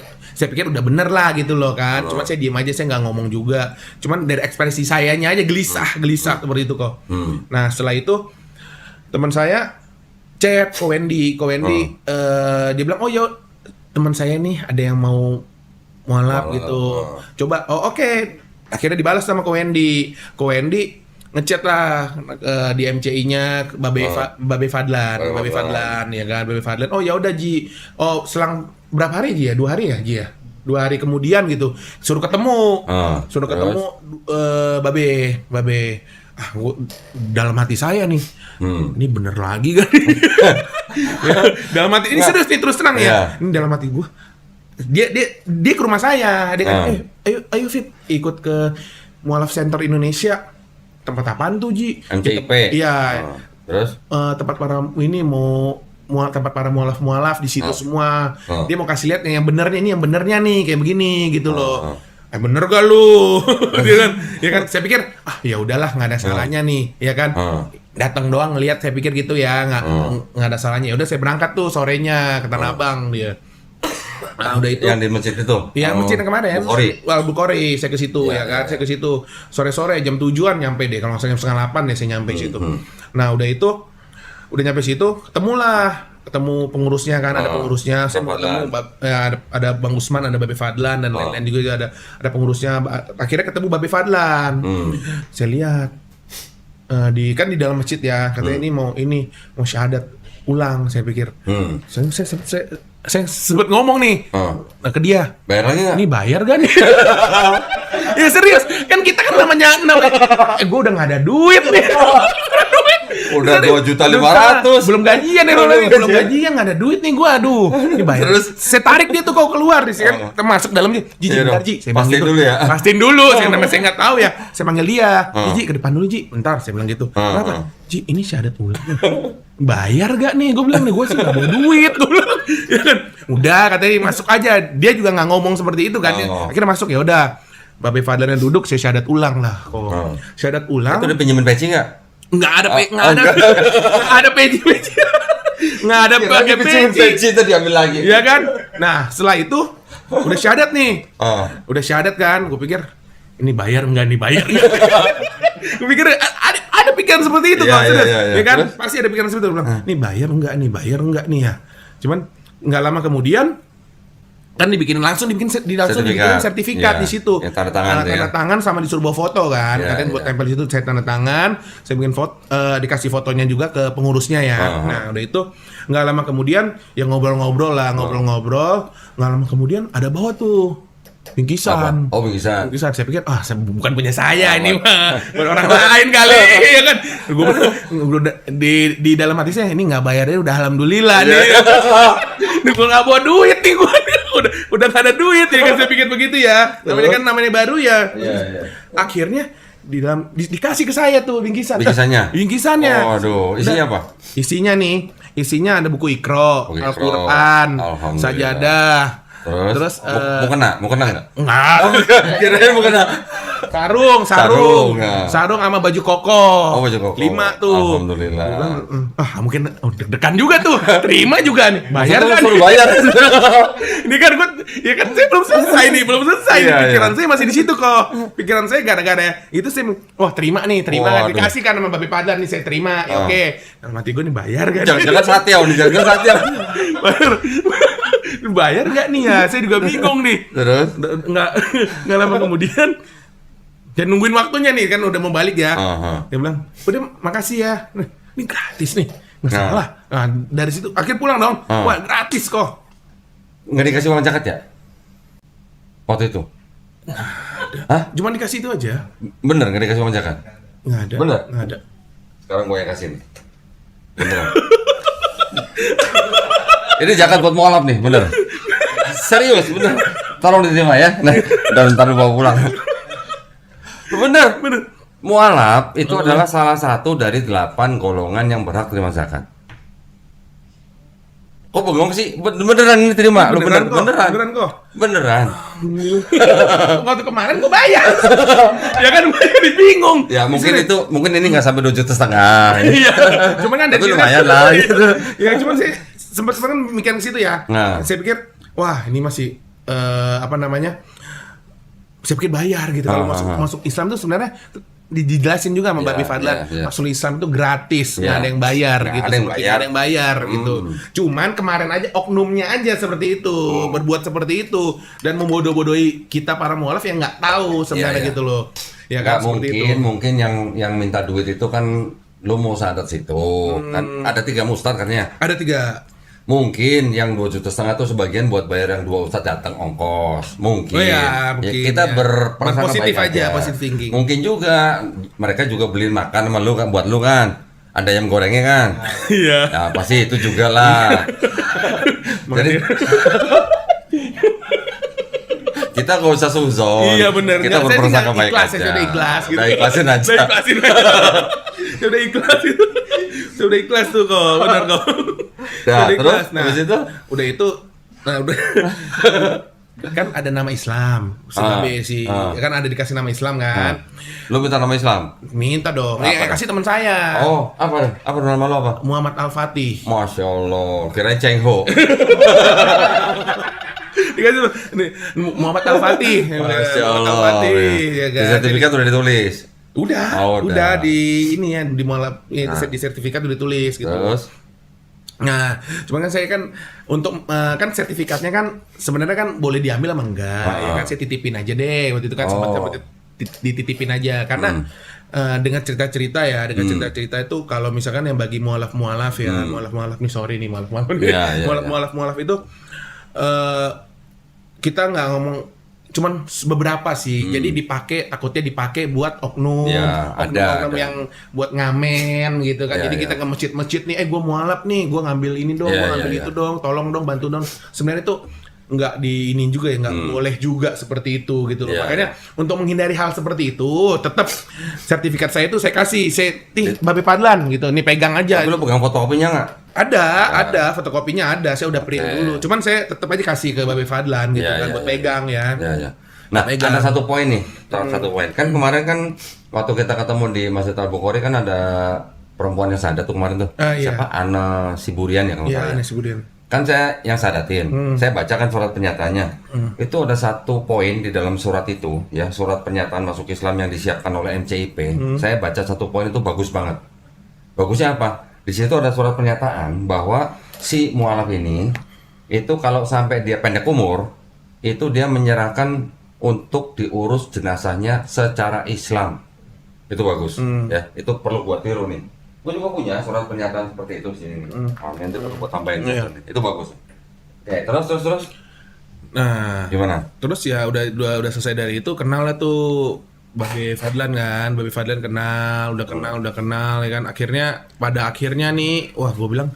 udah bener lah gitu loh kan. Cuman saya diem aja, saya nggak ngomong juga. Cuman dari ekspresi sayanya aja gelisah seperti itu kok. Nah setelah itu teman saya chat ke Wendy, dia bilang, oh ya teman saya nih ada yang mau mualaf gitu. Coba, oke. Akhirnya dibalas sama ke Wendy ngechat lah di MCI-nya Babe Fadlan ya kan, Babe Fadlan. Oh ya udah Ji. Oh selang berapa hari Ji ya? 2 hari ya Ji ya? 2 hari kemudian gitu suruh ketemu. Babe. Dalam hati saya nih. Ini bener lagi kan? Ya, dalam hati ini serius nih, terus terang ya. Ini dalam hati gua. Dia ke rumah saya. Dia kan ayo Fit ikut ke Mualaf Center Indonesia. Tempat apaan tuh Ji? MCIP. Iya. Terus? Tempat para ini tempat para mualaf di situ semua. Dia mau kasih lihat yang benernya nih kayak begini gitu loh. Bener gak lu? Dia kan, ya kan saya pikir ya udahlah nggak ada salahnya nih, ya kan. Datang doang ngelihat saya pikir gitu ya, nggak ada salahnya. Ya udah saya berangkat tuh sorenya ke Tanah Abang dia. Nah, udah itu. Yang di masjid itu. Yang masjid yang kemarin. Bukhari, saya ke situ ya kan. Saya ke situ sore-sore jam 7-an nyampe deh. Kalau nggak salah jam 7:30 ya saya nyampe situ. Nah, udah itu udah nyampe situ, ketemu pengurusnya kan, ada pengurusnya, saya mau ketemu ada Bang Usman, ada Babe Fadlan dan lain-lain juga ada pengurusnya. Akhirnya ketemu Babe Fadlan. Saya lihat di dalam masjid ya, katanya ini mau syahadat ulang. Saya pikir. Saya sempat ngomong nih ke dia, bayar lagi nggak? Ini bayar gak nih? Ya serius, kan kita kan namanya gue udah nggak ada duit nih. Udah 2.500.000. Belum gajian ya, belum gajian, nggak ada duit nih gue, aduh. Ini bayar. Terus saya tarik dia tuh kau keluar di sini, masuk dalamnya. Ji, bentar Ji, saya pastiin dulu ya. Pastiin dulu, saya nggak tahu ya. Saya panggil dia, Ji ke depan dulu Ji, bentar, saya bilang gitu. Kenapa? Ji, ini syahadat ulang. Bayar gak nih? Gue bilang nih, gue sih gak mau duit. Gue bilang, ya kan? Udah katanya masuk aja. Dia juga nggak ngomong seperti itu kan. Akhirnya masuk, ya udah. Babe Fadlan yang duduk, saya syahadat ulang lah. Syahadat ulang. Itu udah pinjemin peci nggak? Nggak ada peci. Nggak ada pakai peci. Itu diambil lagi. Ya kan? Nah setelah itu udah syahadat nih. Udah syahadat kan? Gue pikir ini bayar nggak nih, bayar nggak? Gue pikir ada pikiran seperti itu kan? Ya kan? Terus? Pasti ada pikiran seperti itu. Bilang, ini bayar nggak nih ya? Cuman nggak lama kemudian kan dibikin sertifikat di situ. Ya, tanda tangan sama disuruh bawa foto kan. Katanya buat tempel di situ, saya tanda tangan, saya bikin foto, dikasih fotonya juga ke pengurusnya ya. Nah, udah itu nggak lama kemudian ya ngobrol-ngobrol, nggak lama kemudian ada bawa tuh bingkisan. Bingkisan. Saya pikir bukan punya saya ini mah, buat orang lain kali ya kan. Gue di dalam hati saya ini nggak bayarnya udah alhamdulillah nih. Gue nggak bawa duit nih gue. Udah gak ada duit ya kan, saya pikir begitu ya. Namanya baru ya. Akhirnya dikasih ke saya tuh bingkisannya. Waduh, isinya apa? Isinya ada buku Iqra, Al-Quran, sajadah. Terus mau kena nggak? Enggak. Kirain mau kena. Sarung sama baju koko. Baju koko. 5 tuh. Alhamdulillah. Mungkin deg-degan juga tuh. Terima juga nih. Bayar kan? Suruh bayar. Ini kan saya belum selesai nih, Pikiran saya masih di situ kok. Pikiran saya gara-gara itu saya, terima kan, dikasih kan sama Babe Fadlan nih, saya terima. Ya oke. Dalam hati gue nih bayar kan? Jangan satya. Bayar nggak nih ya? Saya juga bingung nih. Terus? Nggak lama kemudian, dan nungguin waktunya nih kan udah mau balik ya. Dia bilang, udah makasih ya. Ini gratis nih, nggak salah. Nah, dari situ akhir pulang dong. Wah gratis kok. Nggak dikasih uang zakat ya? Waktu itu? Nggak ada. Cuma dikasih itu aja. Bener nggak dikasih uang zakat? Nggak ada. Bener? Nggak ada. Sekarang gue yang kasih nih. Bener. Ini zakat buat mualaf nih, bener. Serius, bener. Tolong diterima ya. Nah, dan ntar bawa pulang. Bener. Mualaf itu adalah salah satu dari 8 golongan yang berhak terima zakat. Kok bengong sih? Beneran ini terima? Lu beneran kok. Beneran. Waktu kemarin gua bayar. Ya kan gua jadi bingung. Ya mungkin ini nggak sampai 2,5 juta. Iya. Cuman kan tapi lumayan lah. Gitu. Ya cuman sih sempat kan mikir ke situ ya. Nah. Saya pikir wah ini masih saya pikir bayar gitu kalau masuk Islam tuh sebenarnya dijelasin juga sama Babi Fadlan, masuk Islam itu gratis, nggak ada yang bayar gitu, ada yang bayar gitu. Cuman kemarin aja oknumnya aja seperti itu, berbuat seperti itu dan membodoh-bodohi kita para mualaf yang nggak tahu sebenarnya gitu loh. Ya kan mungkin yang minta duit itu kan lu mau syahadat situ. Kan ada 3 ustadz katanya. Ada 3. Mungkin yang 2,5 juta itu sebagian buat bayar yang 2 ustadz datang ongkos. Mungkin. Mungkin kita berprasangka positif baik aja, positive thinking. Mungkin juga mereka juga beliin makan sama lu kan, buat lu kan. Ada ayam gorengnya kan. Iya. Ya pasti itu juga lah. Jadi kita nggak usah suzon. Iya benar. Kita berprasangka baik aja. Sudah ikhlas gitu. Ikhlasin aja. Sudah ikhlas itu. Sudah ikhlas tuh kok, benar kok. Nah, terus habis itu udah kan ada nama Islam sih kan ada dikasih nama Islam kan. Lu minta nama Islam? Minta dong. Kasih teman saya. Oh, apa nama lu apa? Muhammad Al-Fatih. Masya Allah, kirain Cheng Ho. Dikasih nih Muhammad Al-Fatih. Masya Allah. Ya kan? Di sertifikat udah ditulis. Udah di ini ya di mualaf di sertifikat udah ditulis gitu. Terus Nah, cuman kan saya kan untuk kan sertifikatnya kan sebenarnya kan boleh diambil sama enggak, ya kan saya titipin aja deh waktu itu kan sempat dititipin aja karena dengan cerita-cerita itu kalau misalkan yang bagi mualaf ya mualaf nih sorry nih mualaf itu kita nggak ngomong cuman beberapa sih, jadi takutnya dipakai buat oknum yang buat ngamen gitu kan. Jadi kita ke masjid-masjid nih, gue mualaf nih, gue ngambil ini dong, gue ngambil itu dong, tolong dong, bantu dong. Sebenarnya itu nggak diinin juga ya, nggak boleh juga seperti itu gitu loh. Makanya untuk menghindari hal seperti itu, tetap sertifikat saya itu saya kasih, Babi Fadlan gitu, nih pegang aja. Tapi lu pegang fotokopinya nggak? Ada fotokopinya ada, saya udah print dulu. Cuman saya tetap aja kasih ke Babi Fadlan gitu buat pegang ya. Nah, ada satu poin nih, satu poin. Kan kemarin kan waktu kita ketemu di Masjid Al-Bukhari kan ada perempuan yang sadat tuh kemarin tuh. Siapa? Ana Siburian ya kalau Ana Siburian. Kan saya yang sadatin, saya bacakan surat pernyataannya. Itu ada satu poin di dalam surat itu, ya surat pernyataan masuk Islam yang disiapkan oleh MCIP. Saya baca satu poin itu bagus banget. Bagusnya apa? Di situ ada surat pernyataan bahwa si mualaf ini itu kalau sampai dia pendek umur, itu dia menyerahkan untuk diurus jenazahnya secara Islam. Itu bagus, ya. Itu perlu buat tiru nih. Gue juga punya surat pernyataan seperti itu di sini. Nanti perlu buat tambahin. Itu bagus. Oke, terus. Nah, gimana? Terus ya udah selesai dari itu, kenal lah tuh Babi Fadlan kan. Babi Fadlan udah kenal ya kan. Pada akhirnya nih, wah gue bilang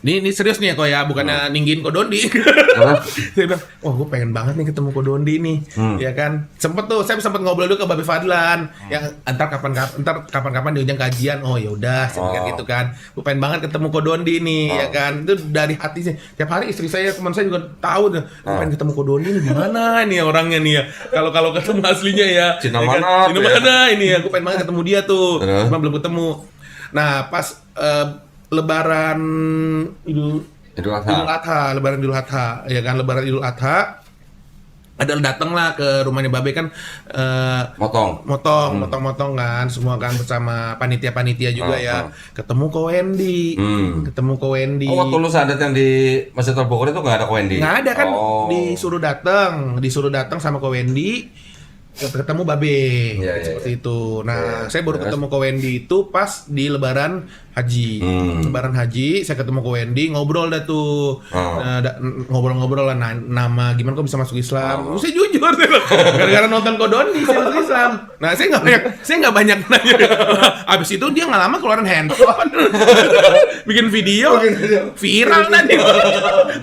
ini serius nih ya kok ya, bukannya ninggin Kodondi. Saya bilang, wah gue pengen banget nih ketemu Kodondi nih, ya kan. Saya sempat ngobrol dulu ke Babi Fadlan, yang entar kapan-kapan di ujung kajian, oh ya udah, saya pikir gitu kan. Gue pengen banget ketemu Kodondi nih, ya kan. Itu dari hati sih. Tiap hari istri saya, teman saya juga tahu tuh, pengen ketemu Kodondi nih, gimana nih orangnya nih ya. Kalau ketemu aslinya ya. Cina mana ini ya, gue pengen banget ketemu dia tuh, cuma belum ketemu. Nah pas Lebaran Idul Adha, Lebaran Idul Adha, ya kan, Lebaran Idul Adha, datang lah ke rumahnya Babe kan, motong kan, semua kan bersama panitia juga ya, ketemu ko Wendy. Oh, waktu lu sadat yang di Masjid Al-Bukhari itu nggak ada ko Wendy? Nggak ada kan, disuruh datang sama ko Wendy. Ketemu Babe seperti itu. Nah, saya baru ketemu ko Wendy itu pas di Lebaran Haji. Lebaran Haji, saya ketemu ko Wendy, ngobrol dah tuh. Ngobrol-ngobrol lah nama gimana kok bisa masuk Islam. Saya jujur, gara-gara nonton Kodondi saya masuk Islam. Nah, saya nggak banyak nanya. Abis itu dia nggak lama keluarin handphone, bikin video, viral nanti.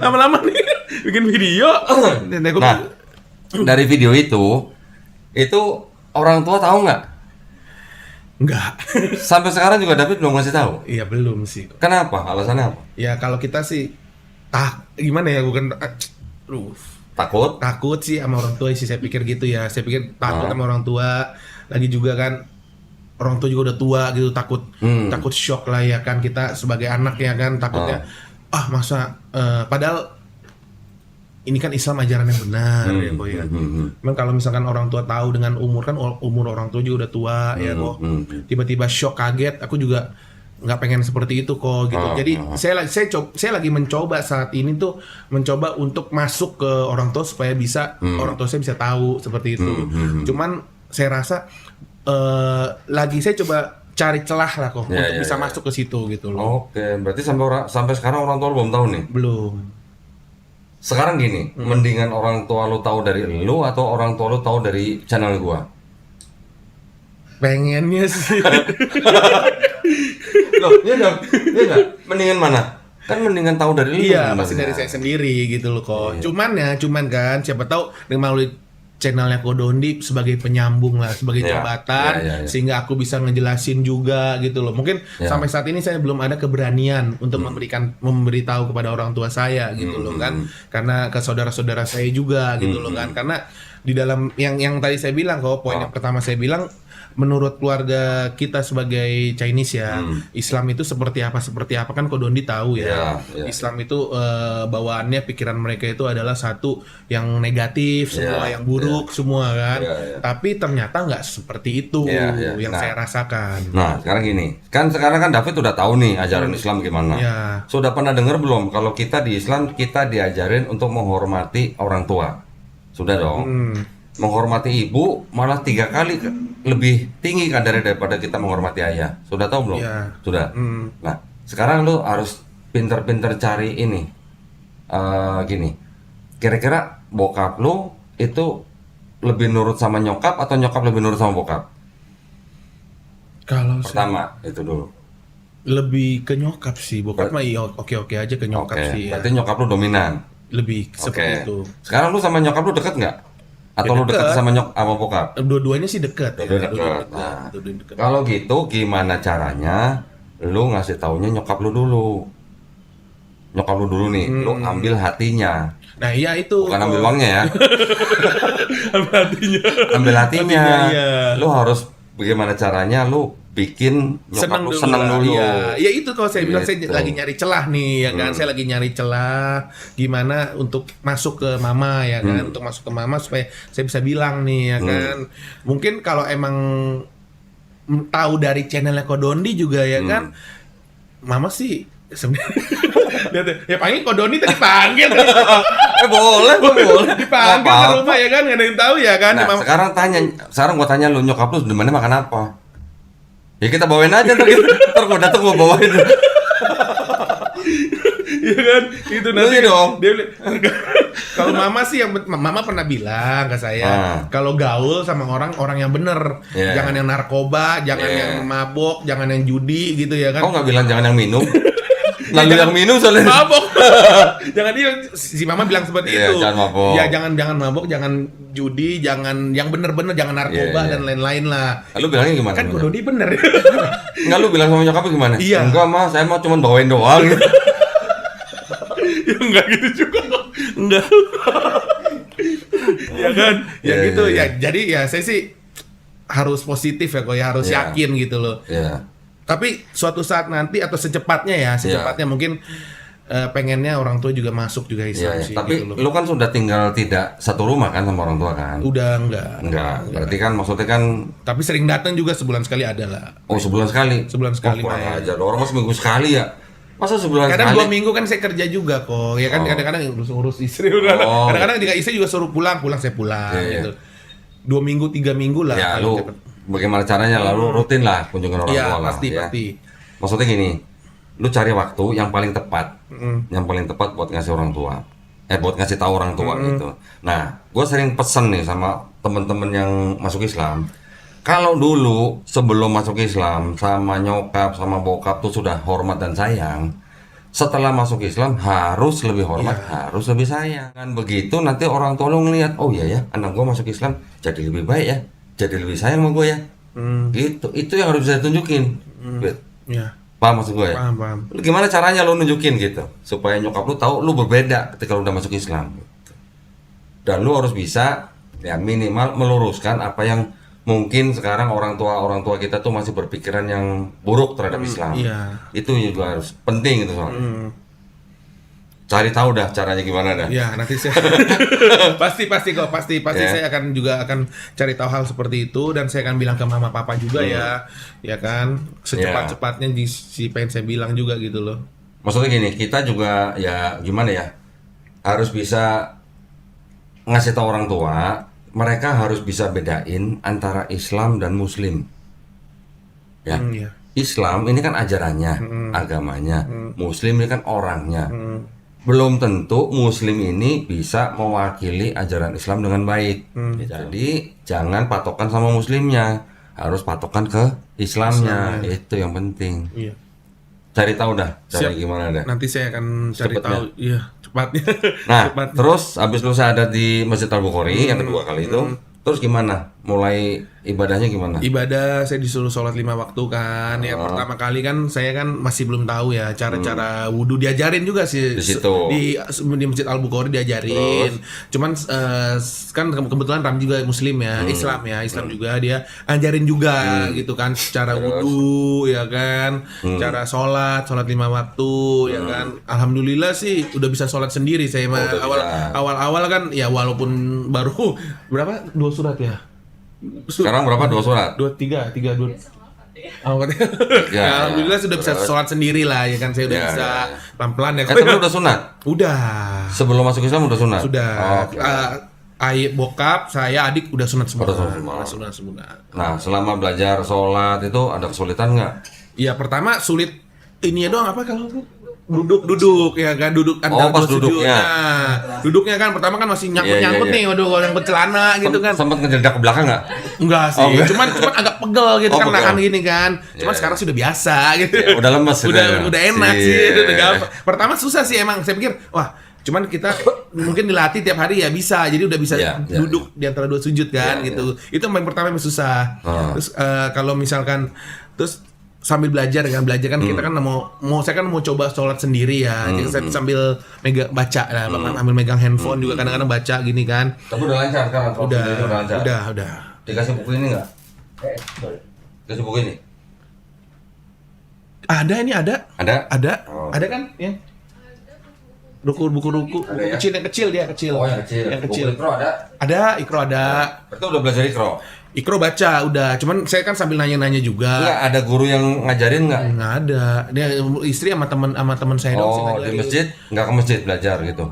Lama-lama nih. Bikin video. Nah, dari video itu orang tua tahu nggak? Enggak. Sampai sekarang juga David belum ngasih tahu. Iya belum sih. Kenapa? Alasannya apa? Ya kalau kita sih gimana ya, bukan takut sih sama orang tua sih, saya pikir gitu ya. Saya pikir takut sama orang tua. Lagi juga kan orang tua juga udah tua gitu, takut shock lah ya kan, kita sebagai anak ya kan takutnya masa padahal ini kan Islam ajaran yang benar ya kok ya. Memang kalau misalkan orang tua tahu dengan umur, kan umur orang tua juga udah tua ya kok. Tiba-tiba shock kaget, aku juga nggak pengen seperti itu kok gitu. Jadi saya lagi mencoba saat ini tuh mencoba untuk masuk ke orang tua supaya bisa orang tua saya bisa tahu seperti itu. Cuman saya rasa lagi saya coba cari celah lah kok untuk bisa masuk ke situ gitu loh. Oke, berarti sampai sekarang orang tua belum tahu nih. Belum. Sekarang gini, mendingan orang tua lu tahu dari lu atau orang tua lu tahu dari channel gua? Pengennya sih. Loh, iya enggak? Mendingan mana? Kan mendingan tahu dari lu. Iya, pasti dari saya sendiri gitu loh kok. Cuman kan siapa tahu dengan melalui channelnya Kodondi sebagai penyambung lah, sebagai jembatan, sehingga aku bisa ngejelasin juga gitu loh. Mungkin sampai saat ini saya belum ada keberanian untuk memberitahu kepada orang tua saya gitu loh kan, karena ke saudara-saudara saya juga gitu loh kan, karena di dalam yang tadi saya bilang kok, poin yang pertama saya bilang, menurut keluarga kita sebagai Chinese ya, Islam itu seperti apa kan Kodondi tahu ya. Islam itu bawaannya, pikiran mereka itu adalah satu yang negatif, semua yang buruk semua kan. Tapi ternyata nggak seperti itu yang saya rasakan. Nah, sekarang gini, sekarang kan David udah tahu nih ajaran Islam gimana. Sudah pernah dengar belum kalau kita di Islam kita diajarin untuk menghormati orang tua? Sudah dong. Menghormati ibu malah 3 kali lebih tinggi kan daripada kita menghormati ayah. Sudah tahu belum? Sudah. Nah, sekarang lu harus pinter-pinter cari ini. Gini, kira-kira bokap lu itu lebih nurut sama nyokap atau nyokap lebih nurut sama bokap? Kalau pertama itu dulu. Lebih ke nyokap sih, bokap mah iya oke aja ke nyokap sih. Berarti nyokap lu dominan. Lebih seperti itu. Sekarang lu sama nyokap lu deket nggak? Atau lu dekat sama bokap? Dua-duanya sih dekat. Nah, kalau gitu gimana caranya lu ngasih taunya nyokap lu dulu? Nyokap lu dulu nih, lu ambil hatinya. Nah iya itu. Bukan ambil uangnya ya. Ambil hatinya. Iya. Lu harus bagaimana caranya lu bikin nyokap lu seneng dulu. Ya itu kalau saya bilang saya lagi nyari celah nih ya kan. Saya lagi nyari celah gimana untuk masuk ke mama ya kan. Untuk masuk ke mama supaya saya bisa bilang nih ya kan. Mungkin kalau emang tahu dari channelnya Kodondi juga ya kan. Mama sih sebenarnya ya panggil Kodondi tadi panggil. boleh dipanggil ke rumah ya kan, nggak ada yang tahu ya kan. Nah, sekarang gua tanya lu, nyokap lu demennya makan apa? Ya kita bawain aja ntar gua datang gua bawain. Iya kan, itu nanti dong. Dia kalau mama sih mama pernah bilang ke saya, kalau gaul sama orang yang bener, jangan yang narkoba, jangan yang mabok, jangan yang judi gitu ya kan. Kok nggak bilang jangan yang minum? Lalu yang minum soalnya mabok. Jangan dia, si mama bilang seperti itu. Jangan mabok. Ya jangan mabok, jangan judi, jangan yang bener-bener, jangan narkoba dan lain-lain lah. Lu bilangnya gimana? Kan Kodondi bener. Enggak, lu bilang sama nyokapnya gimana? Iya. Enggak mah, saya mau cuma bawain doang. Ya enggak gitu juga. Enggak. Ya kan? Ya gitu ya. Jadi ya saya sih harus positif ya kok ya, harus yakin gitu loh. Tapi suatu saat nanti atau secepatnya mungkin pengennya orang tua juga masuk juga Islam sih. Tapi gitu lu kan sudah tinggal tidak satu rumah kan sama orang tua kan? Udah enggak. Berarti kan maksudnya kan. Tapi sering datang juga, sebulan sekali ada lah. Oh, sebulan sekali? Sebulan sekali. Kurang aja, orang mas seminggu sekali ya. Masa sebulan kadang sekali? 2 minggu kan saya kerja juga kok. Ya kan kadang-kadang urus istri. Kadang-kadang jika istri juga suruh pulang saya pulang gitu. 2 minggu 3 minggu lah. Ya lu bagaimana caranya lalu rutin lah kunjungan orang tua lah. Pasti. Maksudnya gini, lu cari waktu yang paling tepat, buat ngasih orang tua, buat ngasih tahu orang tua gitu. Nah, gue sering pesen nih sama temen-temen yang masuk Islam. Kalau dulu sebelum masuk Islam sama nyokap sama bokap tuh sudah hormat dan sayang, setelah masuk Islam harus lebih hormat, harus lebih sayang. Kan begitu nanti orang tua lu ngeliat, oh iya ya, anak gua masuk Islam jadi lebih baik ya, jadi lebih sayang sama gua ya. Gitu, itu yang harus bisa tunjukin. Iya. Paham maksud gue ya? Paham. Lu gimana caranya lu nunjukin gitu supaya nyokap lu tahu lu berbeda ketika lu udah masuk Islam. Dan lu harus bisa ya minimal meluruskan apa yang mungkin sekarang orang tua kita tuh masih berpikiran yang buruk terhadap Islam. Iya. Itu juga harus penting itu soalnya. Cari tahu dah caranya gimana dah. Ya, nanti saya pasti Ya. saya akan cari tahu hal seperti itu dan saya akan bilang ke mama papa juga ya kan secepat-cepatnya si pengen saya bilang juga gitu loh. Maksudnya gini, kita juga ya gimana ya, harus bisa ngasih tahu orang tua, mereka harus bisa bedain antara Islam dan Muslim. Ya, Iya. Islam ini kan ajarannya, agamanya. Muslim ini kan orangnya. Belum tentu Muslim ini bisa mewakili ajaran Islam dengan baik. Jadi jangan patokan sama Muslimnya, harus patokan ke Islamnya. Itu yang penting. Iya. Cari tahu dah, Siap. gimana dah. Nanti saya akan cari Cepatnya. tahu, iya, cepatnya. Nah, Cepatnya. terus habis lu saya ada di Masjid Al-Bukhari yang kedua kali itu, terus gimana? Mulai ibadahnya gimana? Ibadah saya disuruh sholat 5 waktu kan. Ya pertama kali kan saya kan masih belum tahu ya cara-cara wudhu, diajarin juga sih Di situ. di Masjid Al-Bukhari diajarin. Cuman kan kebetulan Ram juga Muslim ya, Islam juga dia ajarin juga gitu kan cara wudhu ya kan, cara sholat 5 waktu ya kan. Alhamdulillah sih udah bisa sholat sendiri saya mah. udah Awal-awal kan ya walaupun baru berapa 2 surat ya. Sekarang berapa? 2 surat? 2 Ya, alhamdulillah sudah bisa sholat sendiri lah ya kan, saya udah Ya, bisa ya. pelan-pelan ya. Tapi lu udah sunat? Udah. Sebelum masuk Islam udah sunat? Sudah. Oke. Ayah bokap, saya adik udah sunat semua. Udah sunat semua. Sunat semua. Nah, selama belajar sholat itu ada kesulitan nggak? Iya, pertama sulit ini ya doang apa kalau duduk ya kan, duduk Oh, pas dua sujud. duduknya. Nah, duduknya kan pertama kan masih nyangkut-nyangkut Iya, iya, nih, waduh kalau yang celana gitu kan. Sempat ngejedak ke belakang nggak? Enggak sih, Oh, enggak. cuman agak pegel gitu Oh, kan, pegel. nahan gini kan. Cuman Iya. sekarang sudah biasa gitu. Ya, udah lemes udah gitu ya. udah enak Iya. sih, udah gampang. Pertama susah sih emang, saya pikir wah cuman kita mungkin dilatih tiap hari ya bisa, jadi udah bisa Iya, iya, duduk di antara 2 sujud kan Iya, gitu. Itu yang pertama yang susah. Ah. Terus kalau misalkan terus sambil belajar kan kita kan saya kan mau coba sholat sendiri ya, jadi saya sambil baca lah, ambil megang handphone juga kadang-kadang baca gini kan. Tapi udah lancar sekarang? sholat Udah, sendiri lancar? udah. Dikasih buku ini nggak? Dikasih buku ini? Ada ini ada. Ada? Oh. Ada kan ya? Buku Ada ya? yang kecil dia kecil. Oh, yang kecil. Yang kecil. Buku Ikro ada? Ada, Ikro ada. Berarti udah belajar Ikro? Ikro baca udah, cuman saya kan sambil nanya-nanya juga. Enggak, ada guru yang ngajarin nggak? Nggak ada. Dia istri sama teman saya dong sih Oh, di ngajarin. masjid? Nggak ke masjid belajar gitu?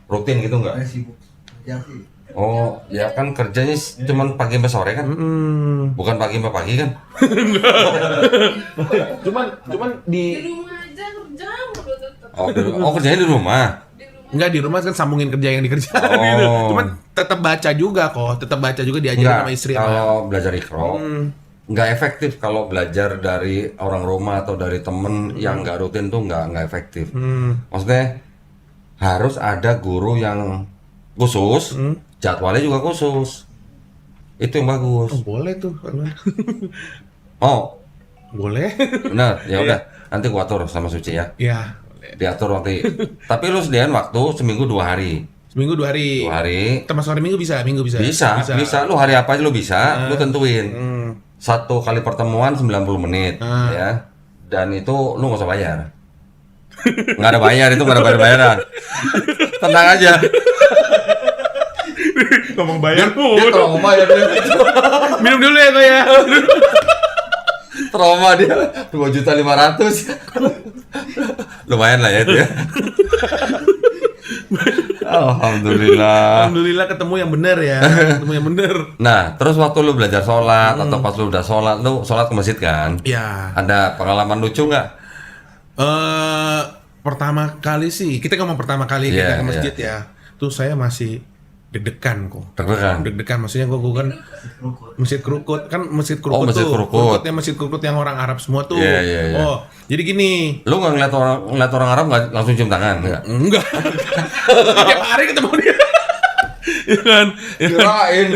Rutin gitu nggak? Saya sibuk kerja sih. Oh, ya kan kerjanya cuman pagi sampai sore kan? Bukan pagi sampai pagi kan? Cuman di Di rumah aja kerja mulu tetep. Oh, kerjanya di rumah? Enggak, di rumah kan sambungin kerja yang dikerjakan Oh. gitu. Cuman tetap baca juga kok, tetap baca juga diajarin Enggak, sama istri. kalau belajar Ikro nggak efektif kalau belajar dari orang rumah atau dari temen yang nggak rutin tuh nggak efektif. Maksudnya harus ada guru yang khusus, jadwalnya juga khusus. Itu yang bagus. Oh, boleh tuh. Oh, Boleh. benar. Ya udah, nanti gua atur sama Suci ya. Ya. Diatur nanti. Tapi lu sediain waktu seminggu 2 hari. Seminggu 2 hari. 2 hari. Termasuk hari Minggu bisa, Minggu bisa. Bisa. Lu hari apa aja lu bisa, lu tentuin. Satu kali pertemuan 90 menit ya. Dan itu lu nggak usah bayar. Nggak ada bayar, itu nggak ada bayar-bayaran. Tenang aja. Ngomong bayar Dia trauma ya dia. Minum dulu ya tuh ya. Trauma dia 2.500.000. Lumayan lah ya itu ya. Alhamdulillah. Alhamdulillah ketemu yang benar ya. Ketemu yang benar. Nah, terus waktu lu belajar sholat atau pas lu udah sholat, lu sholat ke masjid kan? Ya. Ada pengalaman lucu nggak? Pertama kali sih, kita ngomong pertama kali Iya, kita ke masjid ya. Tuh saya masih deg-degan kok. Deg-degan. Deg-degan maksudnya gue kan Masjid Krukut kan Masjid Krukut Masjid tuh. Krukut. Krukutnya Masjid Krukut yang orang Arab semua tuh. Iya, iya, iya. Oh, jadi gini. Lu nggak ngeliat orang Arab nggak langsung cium tangan? Enggak. Tiap hari ketemu dia. Ya kan? Kirain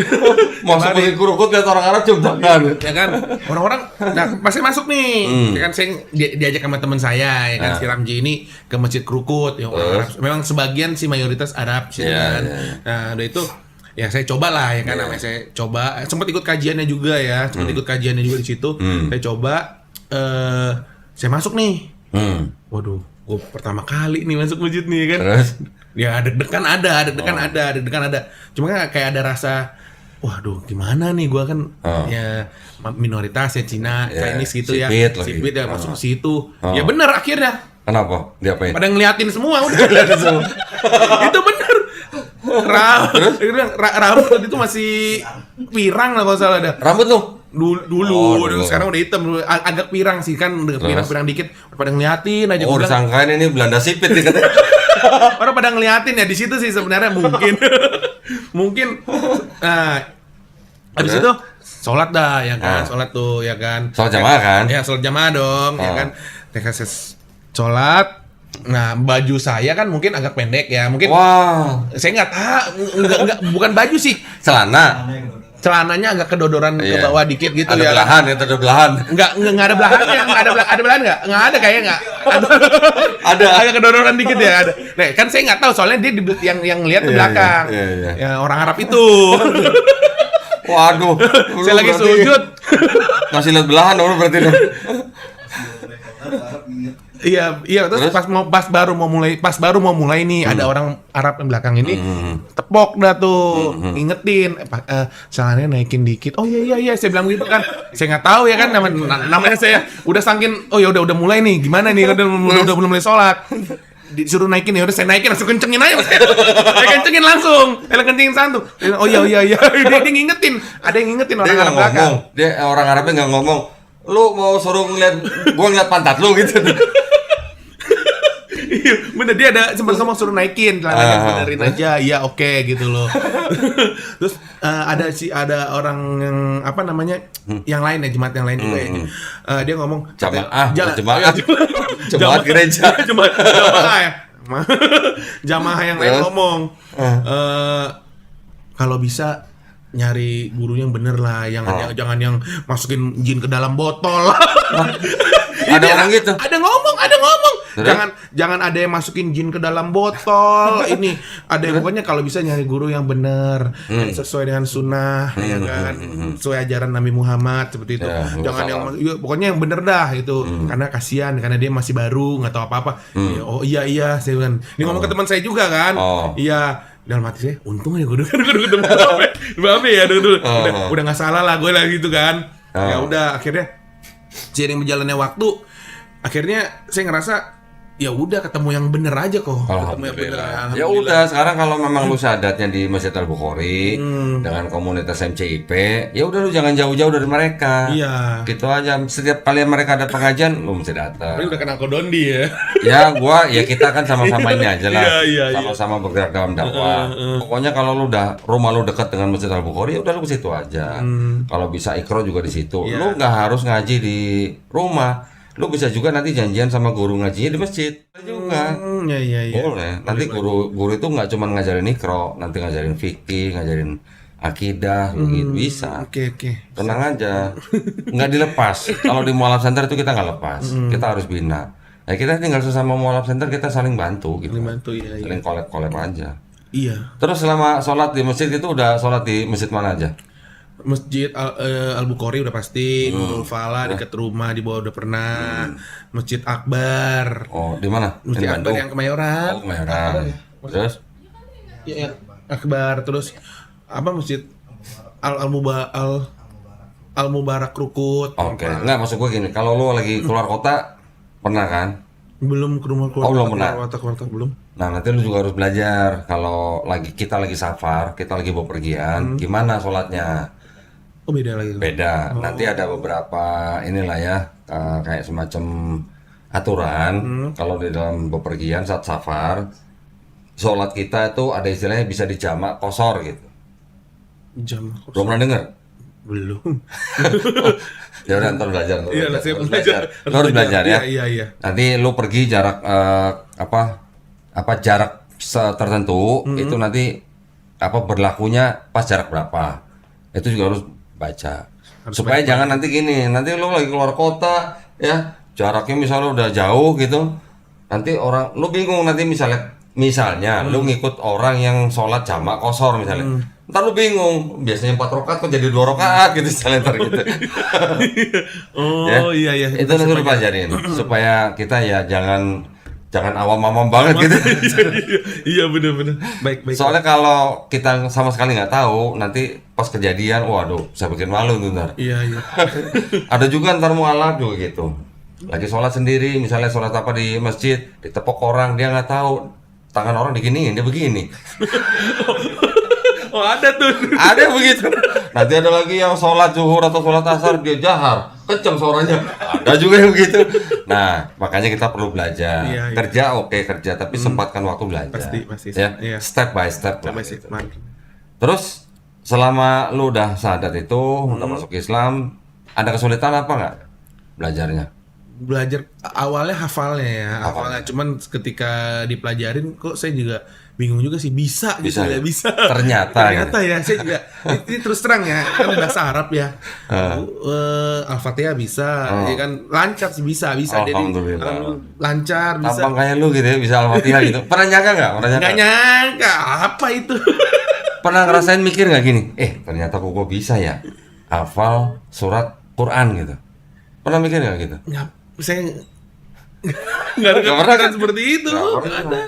masuk Masjid Krukut lihat orang Arab cium tangan. Ya kan? Orang-orang nah pasti masuk nih. Ya kan saya diajak sama teman saya ya kan si Ramji ini ke Masjid Krukut yang orang Arab. Memang sebagian sih mayoritas Arab sih kan. Nah, udah itu ya saya coba lah ya kan namanya saya coba sempat ikut kajiannya juga ya. Sempat ikut kajiannya juga di situ. Saya coba saya masuk nih. Waduh, gue pertama kali nih masuk masjid nih kan. Terus? Ya deg-degan ada. Cuma kan kayak ada rasa, waduh gimana nih gua kan ya minoritas ya Cina, Chinese gitu ya. Sipit ya masuk ke situ. Ya bener akhirnya. Kenapa? Diapain? Pada ngeliatin semua udah. Itu bener. Rambut itu masih pirang lah kalau salah ada. Rambut lu? Dulu sekarang udah hitam agak pirang sih kan pirang dikit pada ngeliatin aja udah sangkain ini Belanda sipit nih katanya. Orang pada ngeliatin ya di situ sih sebenarnya mungkin habis itu sholat dah ya kan sholat tuh ya kan sholat jamaah kan ya sholat jamaah dong ya kan sholat. Nah baju saya kan mungkin agak pendek ya mungkin saya nggak tahu nggak bukan baju sih celananya agak kedodoran ke bawah dikit gitu ada ya. Belahan ya, ada belahan. Enggak ada belahannya, ada belahan enggak? Enggak ada kayaknya enggak. Ada agak kedodoran dikit ya, ada. Nah, kan saya enggak tahu soalnya dia yang lihat ke belakang. Ya orang Arab itu. Waduh. Saya lagi sujud. Masih lihat belahan dong berarti. Iya terus pas baru mau mulai nih ada orang Arab yang belakang ini tepok dah tuh ngingetin celananya naikin dikit. Oh iya saya bilang gitu kan. Saya nggak tahu ya kan namanya saya udah sangkin oh ya udah mulai nih gimana nih udah mulai sholat disuruh naikin ya udah saya naikin langsung kencengin aja mas saya kencengin langsung kencengin santu. Oh iya dia ngingetin ada yang ngingetin orang Arab belakang. Dia orang Arabnya nggak ngomong lu mau suruh gua ngeliat pantat lu gitu. Bener dia ada sempat ngomong suruh naikin celananya benerin aja ya oke gitu loh. Terus ada orang yang apa namanya yang lain ya jemaat yang lain juga ya dia ngomong jemaat gereja jamaah ya jamaah yang lain ngomong kalau bisa nyari gurunya yang bener lah jangan yang masukin jin ke dalam botol. Ada orang gitu. Ada ngomong. Jangan ada yang masukin jin ke dalam botol. Ini ada yang pokoknya kalau bisa nyari guru yang benar, yang sesuai dengan sunnah, ya kan, sesuai ajaran Nabi Muhammad seperti itu. Jangan yang pokoknya yang bener dah itu. Karena kasihan, karena dia masih baru, nggak tahu apa-apa. Oh iya, saya bilang. Ini ngomong ke teman saya juga kan. Iya. Dalam hati saya, untung aja gue ketemu Babe ya, udah nggak salah lah gue lah gitu kan. Ya udah akhirnya seiring berjalannya waktu, akhirnya saya ngerasa ya udah ketemu yang bener aja kok. Ketemu yang bener. Ya udah sekarang kalau memang lu sadatnya di Masjid Al-Bukhari dengan komunitas MCIP, ya udah lu jangan jauh-jauh dari mereka. Iya. Gitu aja. Setiap kali mereka ada pengajian lu mesti datang. Tapi udah kenal Kodondi ya. Ya kita kan sama-sama ini aja lah. Sama-sama bergerak dalam dakwah. Pokoknya kalau lu udah rumah lu dekat dengan Masjid Al-Bukhari, ya udah lu ke situ aja. Kalau bisa ikro juga di situ. Lu nggak harus ngaji di rumah. Lu bisa juga nanti janjian sama guru ngajinya di masjid juga. Iya. Boleh. Nanti guru itu nggak cuma ngajarin ikro, nanti ngajarin fikih, ngajarin akidah, gitu bisa. Oke. Tenang aja, nggak dilepas. Kalau di Mualaf Center itu kita nggak lepas, kita harus bina. Ya kita tinggal sesama Mualaf Center kita saling bantu gitu. Saling kolab aja. Iya. Terus selama sholat di masjid itu udah sholat di masjid mana aja? Masjid Al-Bukhari udah pasti, Nurul Fala dekat rumah di bawah udah pernah. Masjid Akbar. Oh, di mana? Masjid Akbar yang Kemayoran. Oh, Kemayoran. Terus? Ya, Akbar terus apa Masjid Al-Mubarak Krukut. Oke. Enggak, maksud gue gini, kalau lu lagi keluar kota pernah kan? Belum ke rumah belum pernah. Belum. Nah, nanti lu juga harus belajar kalau kita lagi safar, kita lagi bepergian, gimana sholatnya? Oh beda lagi. Beda. Nanti ada beberapa inilah ya kayak semacam aturan kalau di dalam bepergian saat safar sholat kita itu ada istilahnya bisa dijamak qasar gitu. Jam Belum pernah dengar? belum. Ya udah ntar belajar. Iya, Ntar saya harus belajar. Lu harus belajar ya. Iya. Nanti lu pergi jarak jarak tertentu itu nanti berlakunya pas jarak berapa. Itu juga harus baca. Supaya jangan nanti gini, nanti lu lagi keluar kota ya, jaraknya misalnya udah jauh gitu. Nanti lu bingung nanti misalnya lu ngikut orang yang sholat jamak qasar misalnya. Ntar lu bingung, biasanya 4 rakaat kok jadi 2 rakaat gitu misalnya ntar gitu. Oh iya. Itu nanti lu pelajarin supaya kita ya jangan awam-awam banget gitu. Iya benar. Baik. Soalnya kalau kita sama sekali nggak tahu, nanti pas kejadian, waduh, saya bikin malu tuh ntar. Iya. Ada juga ntar mualaf juga gitu. Lagi sholat sendiri, misalnya sholat apa di masjid, ditepok orang, dia nggak tahu tangan orang diginiin, dia begini. Oh ada tuh. Ada begitu. Nanti ada lagi yang sholat zuhur atau sholat asar dia jahar, kenceng suaranya. Ada juga yang begitu. Nah, makanya kita perlu belajar. Iya. Kerja kerja, tapi sempatkan waktu belajar. Pasti. Ya, Iya. step by step. lah Sampai gitu. sih. Terus selama lu udah syahadat itu, udah masuk Islam, ada kesulitan apa nggak belajarnya? Belajar awalnya hafalnya. Cuman ketika dipelajarin kok saya juga bingung juga sih bisa gitu ya, bisa. Ternyata ya saya juga ini terus terang ya kan bahasa Arab ya. Al-Fatihah bisa, ya kan lancar sih bisa. Jadi Alhamdulillah. lancar bisa. Tampang kayak lu gitu ya, bisa Al-Fatihah gitu. Pernah nyangka nggak? Nggak nyangka apa itu. Pernah ngerasain mikir nggak gini? Ternyata kok bisa ya hafal surat Quran gitu. Pernah mikir nggak gitu? Saya nggak ada kepikiran seperti itu. Nggak ada.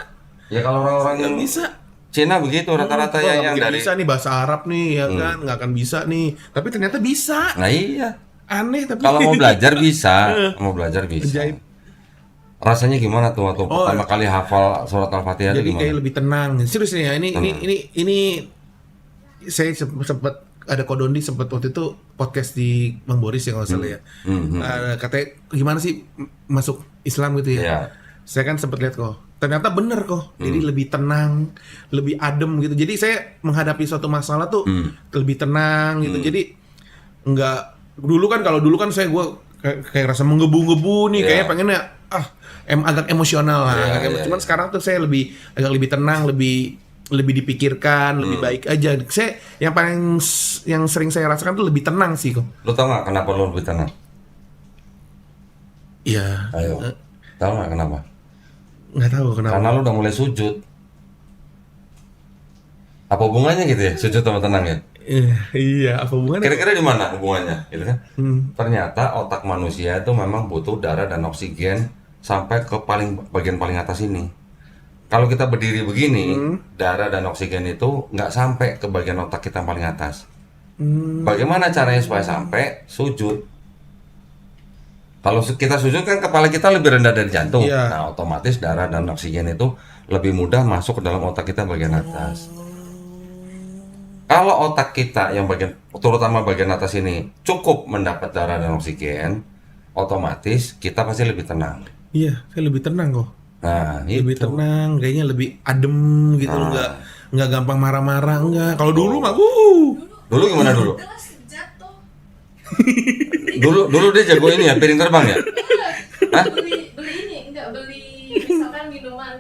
Ya kalau orang-orang yang bisa. Cina begitu rata-rata yang dari bisa nih bahasa Arab nih ya kan nggak akan bisa nih. Tapi ternyata bisa. Nah iya. Aneh tapi Kalau mau belajar bisa, Ajaib. Rasanya gimana tuh waktu pertama kali hafal surat Al-Fatihah itu Jadi gimana? kayak lebih tenang. Serius nih ya ini saya sempat ada Kodondi sempat waktu itu podcast di Bang Boris ya kalau salah ya. Katanya gimana sih masuk Islam gitu ya. Iya. Saya kan sempat lihat kok. Ternyata bener kok. Jadi lebih tenang, lebih adem gitu. Jadi saya menghadapi suatu masalah tuh lebih tenang gitu. Jadi enggak kalau dulu kan gue kayak rasa menggebu-gebu nih, kayaknya pengennya agak emosional lah. Cuman sekarang tuh saya agak lebih tenang, lebih dipikirkan, lebih baik aja. Saya yang sering saya rasakan tuh lebih tenang sih kok. Lu tau nggak kenapa lu lebih tenang? Iya. Ayo. Tahu nggak kenapa? Nggak tahu kenapa. Karena lu udah mulai sujud. Apa hubungannya gitu ya? Sujud sama tenang ya? Iya, apa hubungannya? Kira-kira di mana hubungannya? Gitu kan? Ternyata otak manusia itu memang butuh darah dan oksigen sampai ke bagian paling atas ini. Kalau kita berdiri begini, darah dan oksigen itu nggak sampai ke bagian otak kita yang paling atas. Bagaimana caranya supaya sampai? Sujud. Kalau kita sujud kan kepala kita lebih rendah dari jantung. Iya. Nah, otomatis darah dan oksigen itu lebih mudah masuk ke dalam otak kita bagian atas. Kalau otak kita yang terutama bagian atas ini cukup mendapat darah dan oksigen, otomatis kita pasti lebih tenang. Iya, saya lebih tenang kok. Nah, Lebih itu. tenang, kayaknya lebih adem gitu loh, nggak gampang marah-marah enggak. Kalau dulu mah Dulu gimana dulu? Udah langsung jatuh. Dulu dia jago ini ya, piring terbang ya? Hah? beli misalkan minuman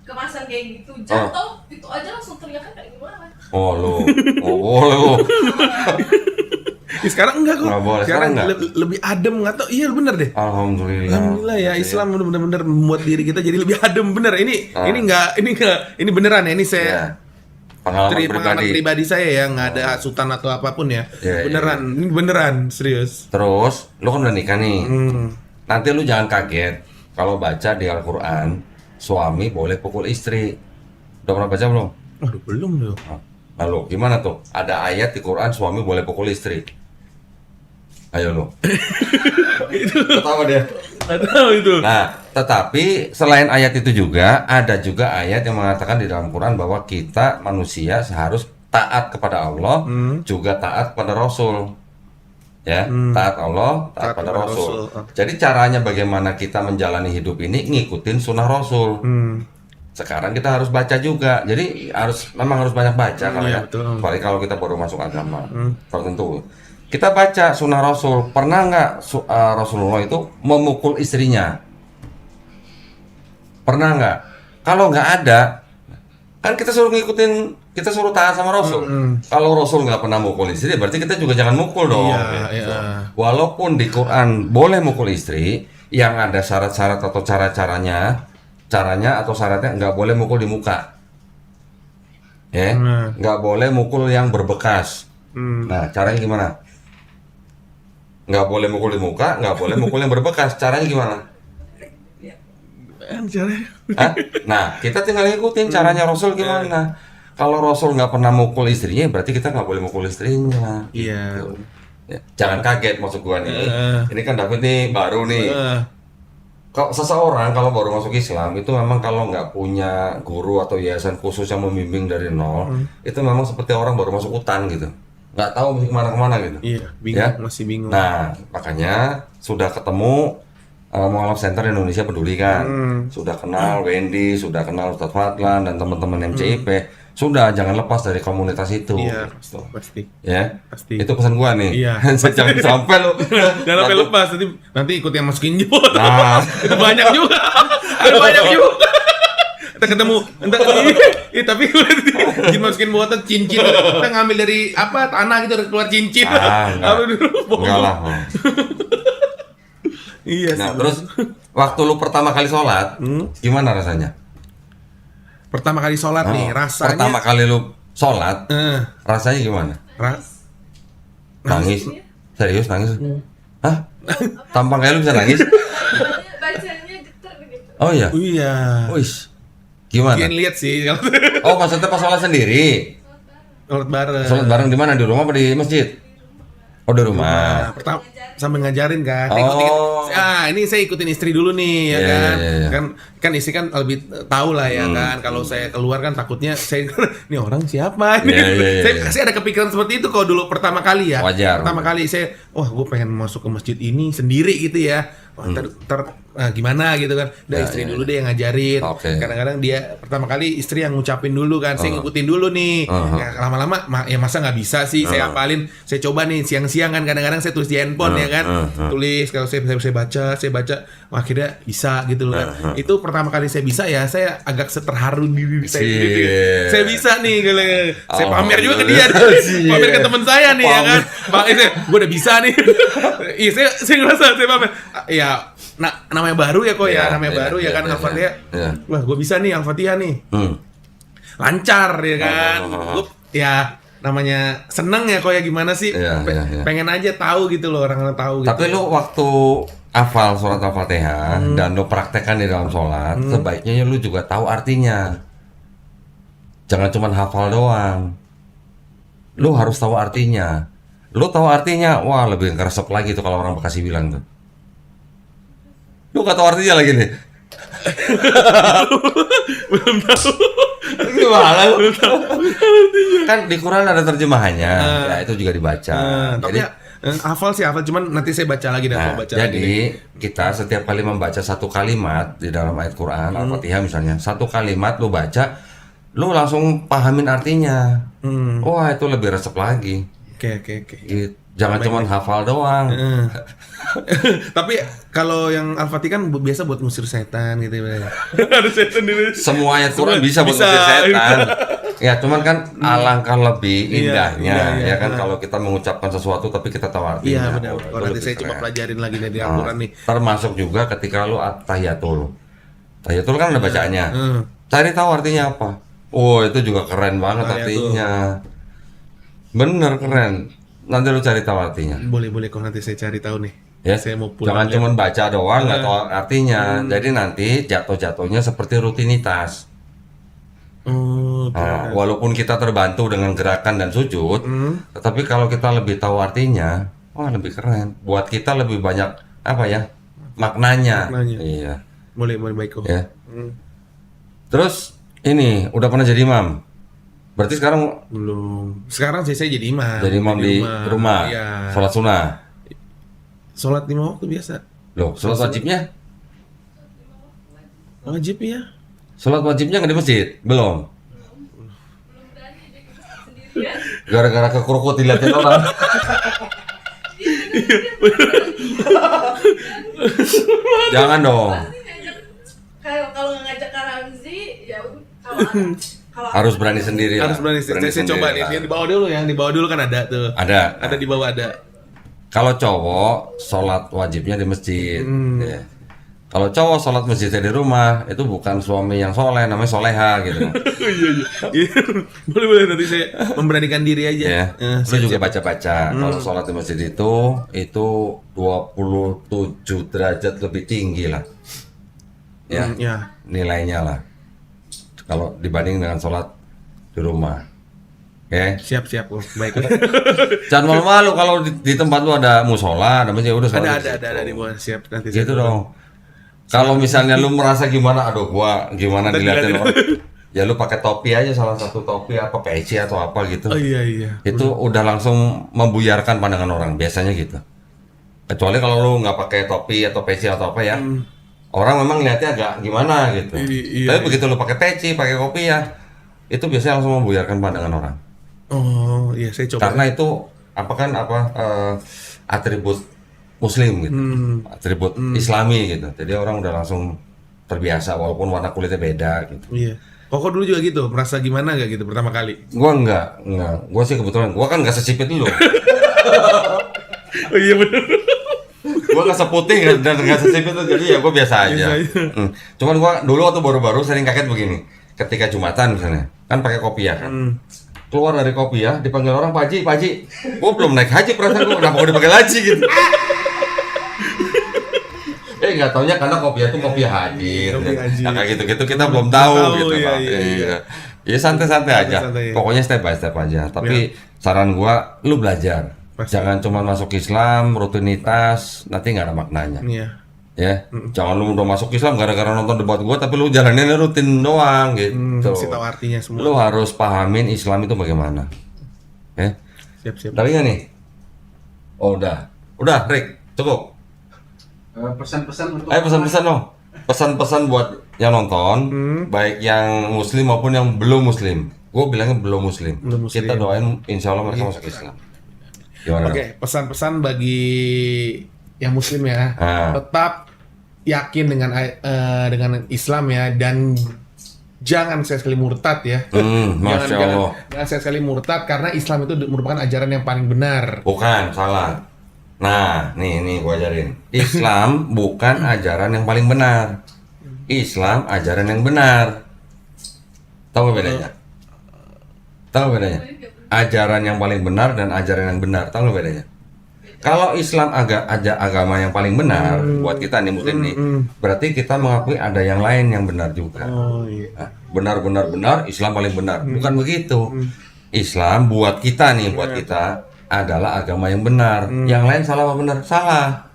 kemasan kayak gitu jatuh, itu aja langsung teriaknya kayak gimana? Oh lu. sekarang enggak kok. Nggak boleh, sekarang enggak? Lebih adem nggak tau. Iya bener deh. Alhamdulillah ya Islam bener-bener membuat diri kita jadi lebih adem bener. Ini beneran ya, ini saya Ya. Pengalaman pribadi saya ya, nggak ada hasutan atau apapun ya. Ya, beneran, ini beneran serius. Terus, lu kan udah nikah nih. Nanti lu jangan kaget kalau baca di Al-Quran suami boleh pukul istri. Udah pernah baca belum? Aduh belum loh. Lalu gimana tuh? Ada ayat di Quran suami boleh pukul istri. Ayo lu. Ketawa dia. Nggak tahu itu. Nah, tetapi selain ayat itu juga ada juga ayat yang mengatakan di dalam Quran bahwa kita manusia harus taat kepada Allah, juga taat kepada Rasul. Ya, taat Allah, taat pada Rasul. Jadi caranya bagaimana kita menjalani hidup ini ngikutin sunnah Rasul. Sekarang kita harus baca juga. Jadi memang harus banyak baca kalau Iya, ya. betul. Apalagi kalau kita baru masuk agama tertentu. Kita baca sunnah Rasul. Pernah nggak Rasulullah itu memukul istrinya? Pernah nggak? Kalau nggak ada, kan kita suruh taat sama Rasul. Kalau Rasul nggak pernah mukul istri, berarti kita juga jangan mukul dong. Iya, Gitu. iya. Walaupun di Quran boleh mukul istri, yang ada syarat-syarat atau caranya atau syaratnya nggak boleh mukul di muka, ya, nggak boleh mukul yang berbekas. Nah, caranya gimana? Nggak boleh mukul di muka, nggak boleh mukul yang berbekas. Caranya gimana? Hah? Nah, kita tinggal ikutin caranya Rasul gimana. Kalau Rasul nggak pernah mukul istrinya, berarti kita nggak boleh mukul istrinya. Iya. Gitu. Ya, jangan kaget maksud gua nih. Ini kan David nih baru nih. Kalau seseorang kalau baru masuk Islam itu memang kalau nggak punya guru atau yayasan khusus yang membimbing dari nol, itu memang seperti orang baru masuk hutan gitu, nggak tahu mesti kemana-kemana gitu. Iya, bingung, Ya? masih bingung. Nah, makanya sudah ketemu Mualaf Center Indonesia Peduli kan, sudah kenal Wendy, sudah kenal Ustadz Fadlan dan teman-teman MCIP, sudah jangan lepas dari komunitas itu. Iya, Gitu. pasti. Ya, Pasti. itu pesan gua nih. Iya. Jangan sampai lo. Jangan sampai lepas, nanti ikut yang masukin jemput. Nah. Itu banyak juga. Ada banyak juga. Kita ketemu, entah tapi dimasukin buatan cincin. Kita ngambil dari tanah gitu keluar cincin. Enggak. Apa dulu? Enggak lah. Iya Nah, sih. terus waktu lu pertama kali sholat, gimana rasanya? Pertama kali sholat nih, rasanya. Pertama kali lu sholat, rasanya gimana? Nangis? Serius nangis? Hah? Tampang kayak lu bisa nangis? Bacanya getar gitu. Oh iya? Iya. Wis. Gimana? Mungkin lihat sih kalau Oh, maksudnya pas sholat sendiri? sholat bareng. Sholat bareng di mana? Di rumah apa di masjid? Oh, di rumah. Nah, pertama sambil ngajarin kan. Oh. Ini saya ikutin istri dulu nih ya Iya, kan. iya, iya. Kan istri kan lebih tahu lah ya kan. Kalau saya keluar kan takutnya saya ini orang siapa ini. Iya, iya, iya. Saya ada kepikiran seperti itu kalau dulu pertama kali ya. Wajar. Pertama kali saya gue pengen masuk ke masjid ini sendiri gitu ya. Wah, ntar gimana gitu kan. Ya, Istri ya. dulu deh yang ngajarin. Oke. Kadang-kadang dia pertama kali istri yang ngucapin dulu kan. Saya ngikutin dulu nih. Ya, lama-lama ya masa nggak bisa sih saya hafalin. Saya coba nih siang-siang kan kadang-kadang saya tulis di handphone ya kan. Tulis kalau saya baca. Wah, akhirnya bisa gitu loh kan. Itu pertama kali saya bisa ya. Saya agak terharu diri saya sendiri. Saya bisa nih kalau saya pamer juga ke dia. Pamer ke teman saya nih ya kan. Pak, gue udah bisa nih. Iya, saya ngerasa saya pamer. Ya, namanya baru ya kok ya, namanya baru ya kan Al-Fatihah. Wah, gue bisa nih Al-Fatihah nih. Lancar ya kan. Gue ya namanya seneng ya kok ya gimana sih? Iya. Pengen aja tahu gitu loh, orang tahu gitu. Tapi lu waktu hafal surat Al-Fatihah dan lu praktekkan di dalam sholat, sebaiknya lu juga tahu artinya. Jangan cuma hafal doang. Lu harus tahu artinya. Lu tahu artinya, wah lebih ngeresep lagi tuh kalau orang Bekasi bilang tuh. Lu gak tahu artinya lagi nih. Belum tahu. Gimana lu? Kan di Quran ada terjemahannya. Ya itu juga dibaca. Tapi ya, hafal sih hafal, cuman nanti saya baca lagi Nah, baca jadi lagi. kita setiap kali membaca satu kalimat di dalam ayat Quran, Al-Fatihah misalnya, satu kalimat lu baca, lu langsung pahamin artinya. Wah, itu lebih resep lagi. Oke. Gitu. Jangan cuma hafal doang. Tapi kalau yang Al-Fatihah kan biasa buat ngusir setan gitu ya. Ada setan di Semua ayat Quran bisa buat Bisa. ngusir setan. Ya, cuman kan alangkah lebih Iya, indahnya iya, ya kan kalau kita mengucapkan sesuatu tapi kita tahu Iya artinya. benar. Oh, itu Kalau nanti lebih saya coba keren. pelajarin lagi dari Nah, Al-Quran nih. termasuk juga ketika lu tahiyatul. Tahiyatul kan ada bacaannya. Cari tahu artinya apa. Oh, itu juga keren banget Tahiyatul. artinya. Bener keren. Nanti lu cari tahu artinya. Boleh kok nanti saya cari tahu nih. Ya, Saya mau pulang. jangan cuma baca doang nggak tahu artinya. Jadi nanti jatuhnya seperti rutinitas. Nah, walaupun kita terbantu dengan gerakan dan sujud, tetapi kalau kita lebih tahu artinya, wah lebih keren. Buat kita lebih banyak apa ya maknanya. Iya. Boleh baik kok. Ya. Terus ini udah pernah jadi imam? Berarti sekarang Belum. Sekarang saya jadi imam. jadi imam di rumah, Iya. sholat sunnah. Sholat 5 waktu biasa. Loh, sholat wajibnya? Wajib ya. Sholat wajibnya nggak di masjid? Belum. Belum berani deh ke masjid sendirian. Gara-gara kekurukut dilihatin orang. Jangan dong. Pasti ngajak, kalau nggak ngajak Kak Ramzi, ya udah. Kalau Harus berani sendiri lah. Harus berani. Saya coba nih, lah. yang di bawah dulu, yang di bawah dulu kan ada tuh. Ada. Di bawah ada. Kalau cowok sholat wajibnya di masjid. Ya. Kalau cowok sholat masjidnya di rumah, itu bukan suami yang soleh, namanya soleha gitu. Iya. Boleh nanti saya memberanikan diri aja. Ya. Lu Siap, juga siap. baca-baca. Kalau sholat di masjid itu 27 derajat lebih tinggi lah. Ya. Ya. Nilainya lah. Kalau dibanding dengan sholat di rumah. Oke. Siap. Oh, baik. Jangan malu-malu kalau di tempat lu ada musola, ada masjid, udah sholat. Ada di bawah. Siap nanti. Gitu dong. Kalau misalnya lu merasa gimana, aduh gua gimana dilihatin orang, ya lu pakai topi aja, salah satu topi apa peci atau apa gitu. Oh iya. Itu udah langsung membuyarkan pandangan orang, biasanya gitu. Kecuali kalau lu nggak pakai topi atau peci atau apa ya, orang memang lihatnya agak gimana gitu. Tapi begitu lu pakai peci, pakai kopi ya, itu biasanya langsung membuyarkan pandangan orang. Oh iya, saya coba. Karena itu atribut Muslim gitu, atribut Islami gitu. Jadi orang udah langsung terbiasa walaupun warna kulitnya beda gitu. Iya. Koko dulu juga gitu, merasa gimana gak gitu pertama kali? Gua enggak. Gua sih kebetulan, gua kan nggak sesipit lu. Oh iya benar. Gua nggak seputih dan nggak sesipit lu, jadi ya gua biasa aja. Cuman gua dulu waktu baru-baru sering kaget begini. Ketika Jumatan misalnya, kan pakai kopiah kan. Keluar dari kopiah, dipanggil orang Pak Haji. Gua belum naik haji perasaan gua, kenapa gua dipanggil haji gitu. Nggak taunya karena kopiah itu kopiah haji. Nah, kayak gitu-gitu kita belum tahu gitu, Pak. Iya. Ya santai-santai aja. Santai-santai. Pokoknya step by step aja. Tapi saran gua, lu belajar. Pasti. Jangan cuma masuk Islam, rutinitas, nanti nggak ada maknanya. Iya. Ya, jangan lu udah masuk Islam gara-gara nonton debat gua, tapi lu jalaninnya rutin doang gitu. Mesti tahu artinya semua. Lu harus pahamin Islam itu bagaimana. Ya. Siap. Tapi nggak nih? Oh, udah, Rick, cukup. Pesan-pesan untuk Ayo pesan-pesan dong. Pesan-pesan buat yang nonton, baik yang muslim maupun yang belum muslim. Gue bilangnya belum muslim. Kita doain insya Allah mereka masuk Islam. Gimana dong? Oke, pesan-pesan bagi yang muslim ya. Tetap yakin dengan Islam ya, dan jangan sekali murtad ya. Masya Allah. Jangan sekali murtad, karena Islam itu merupakan ajaran yang paling benar. Bukan, salah. Nah, nih gua ajarin. Islam bukan ajaran yang paling benar. Islam ajaran yang benar. Tahu nggak bedanya? Ajaran yang paling benar dan ajaran yang benar. Tahu nggak bedanya? Kalau Islam agama yang paling benar buat kita nih muslim nih, berarti kita mengakui ada yang lain yang benar juga. Oh iya. Nah, benar Islam paling benar. Bukan begitu. Islam buat kita nih, buat kita adalah agama yang benar. Yang lain salah apa benar? Salah.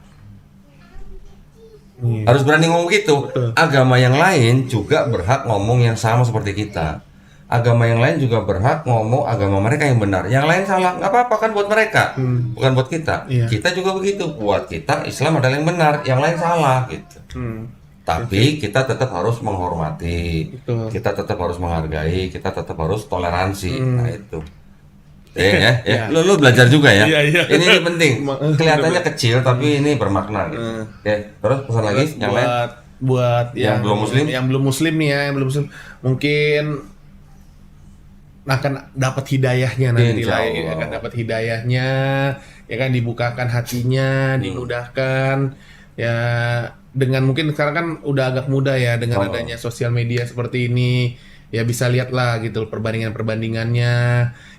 Harus berani ngomong gitu. Agama yang lain juga berhak ngomong yang sama seperti kita. Agama yang lain juga berhak ngomong agama mereka yang benar. Yang lain salah, nggak apa-apa kan buat mereka, bukan buat kita. Kita juga begitu. Buat kita Islam adalah yang benar, yang lain salah gitu. Tapi kita tetap harus menghormati, kita tetap harus menghargai, kita tetap harus toleransi. Nah itu. Ya. Lu belajar juga ya. Iya. Ini penting. Kelihatannya kecil tapi ini bermakna gitu. Terus pesan lagi yang lain buat yang belum muslim? Yang belum muslim nih ya, yang belum muslim mungkin akan dapat hidayahnya nanti lah, ya akan dapat hidayahnya, ya kan, dibukakan hatinya, dimudahkan ya, dengan mungkin sekarang kan udah agak mudah ya dengan adanya sosial media seperti ini, ya bisa lihat lah gitu perbandingannya.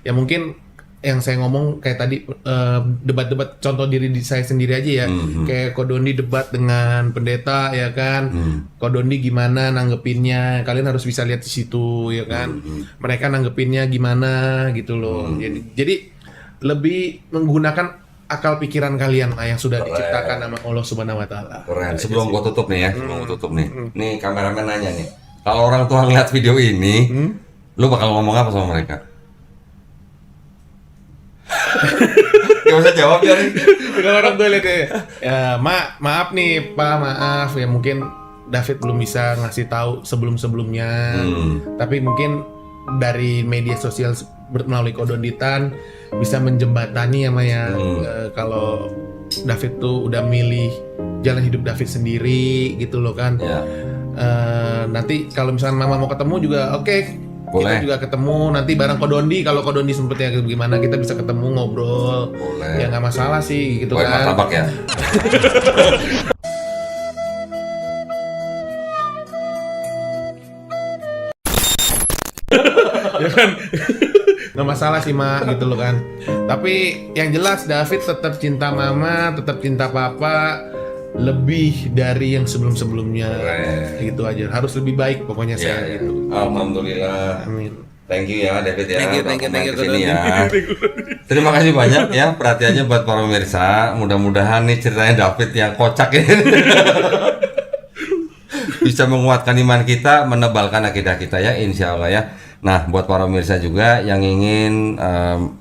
Ya mungkin yang saya ngomong kayak tadi debat-debat, contoh diri saya sendiri aja ya, kayak Kodondi debat dengan pendeta ya kan, Kodondi gimana nanggepinnya, kalian harus bisa lihat di situ ya kan, mereka nanggepinnya gimana gitu loh. Jadi lebih menggunakan akal pikiran kalian lah yang sudah diciptakan sama Allah Subhanahu Wa Taala. Keren. Sebelum gua tutup nih ya, nih kameramen nanya nih, kalau orang tua ngeliat video ini, lu bakal ngomong apa sama mereka? Gak usah jawab ya nih. Kalau orang tua lihat ya, maaf nih Pak, maaf ya, mungkin David belum bisa ngasih tahu sebelum-sebelumnya. Tapi mungkin dari media sosial melalui Kodonditan bisa menjembatani ya Maya. Kalau David tuh udah milih jalan hidup David sendiri gitu loh kan. Ya. Nanti kalau misalnya Mama mau ketemu juga oke. Boleh. Kita juga ketemu nanti bareng Kodondi. Kalau Kodondi sempetnya gimana kita bisa ketemu ngobrol. Boleh. Ya nggak masalah sih gitu Boy kan. martabak ya. Ya kan? Nggak masalah sih Mak gitu loh kan. Tapi yang jelas David tetap cinta Mama, tetap cinta Papa lebih dari yang sebelum-sebelumnya. Gitu aja. Harus lebih baik pokoknya saya gitu. Alhamdulillah. Amin. Thank you ya David ya. Thank you, udah thank you, main thank you, kesini Kodondi. ya. Terima kasih banyak ya perhatiannya buat para pemirsa. Mudah-mudahan nih ceritanya David yang kocak ini bisa menguatkan iman kita, menebalkan akidah kita ya, insya Allah ya. Nah, buat para pemirsa juga yang ingin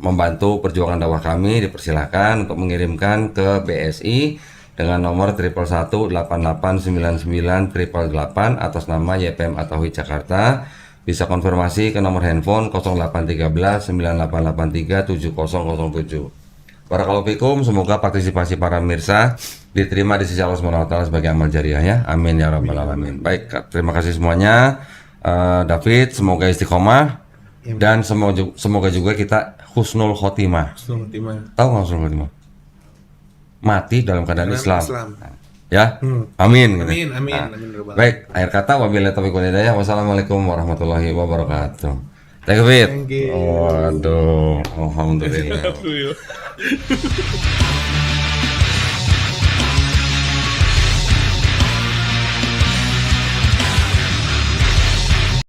membantu perjuangan dakwah kami, dipersilahkan untuk mengirimkan ke BSI dengan nomor 111889988 atas nama YPM Atauhid Jakarta. Bisa konfirmasi ke nomor handphone 0813 9883 7007. Barakallahu fikum, semoga partisipasi para pemirsa diterima di sisi Allah SWT sebagai amal jariah ya. Amin ya rabbal alamin. Baik, terima kasih semuanya. David, semoga istiqomah dan semoga juga kita husnul khotimah. Selamat Timah. Tahu nggak husnul khotimah? Mati dalam keadaan Islam. Islam. Ya, amin. Gitu. Amin, amin, Nah, amin. baik, akhir kata wabillahi taufiq wal hidayah. Wassalamualaikum warahmatullahi wabarakatuh. Thank you, Fit. Thank you. Waduh, alhamdulillah.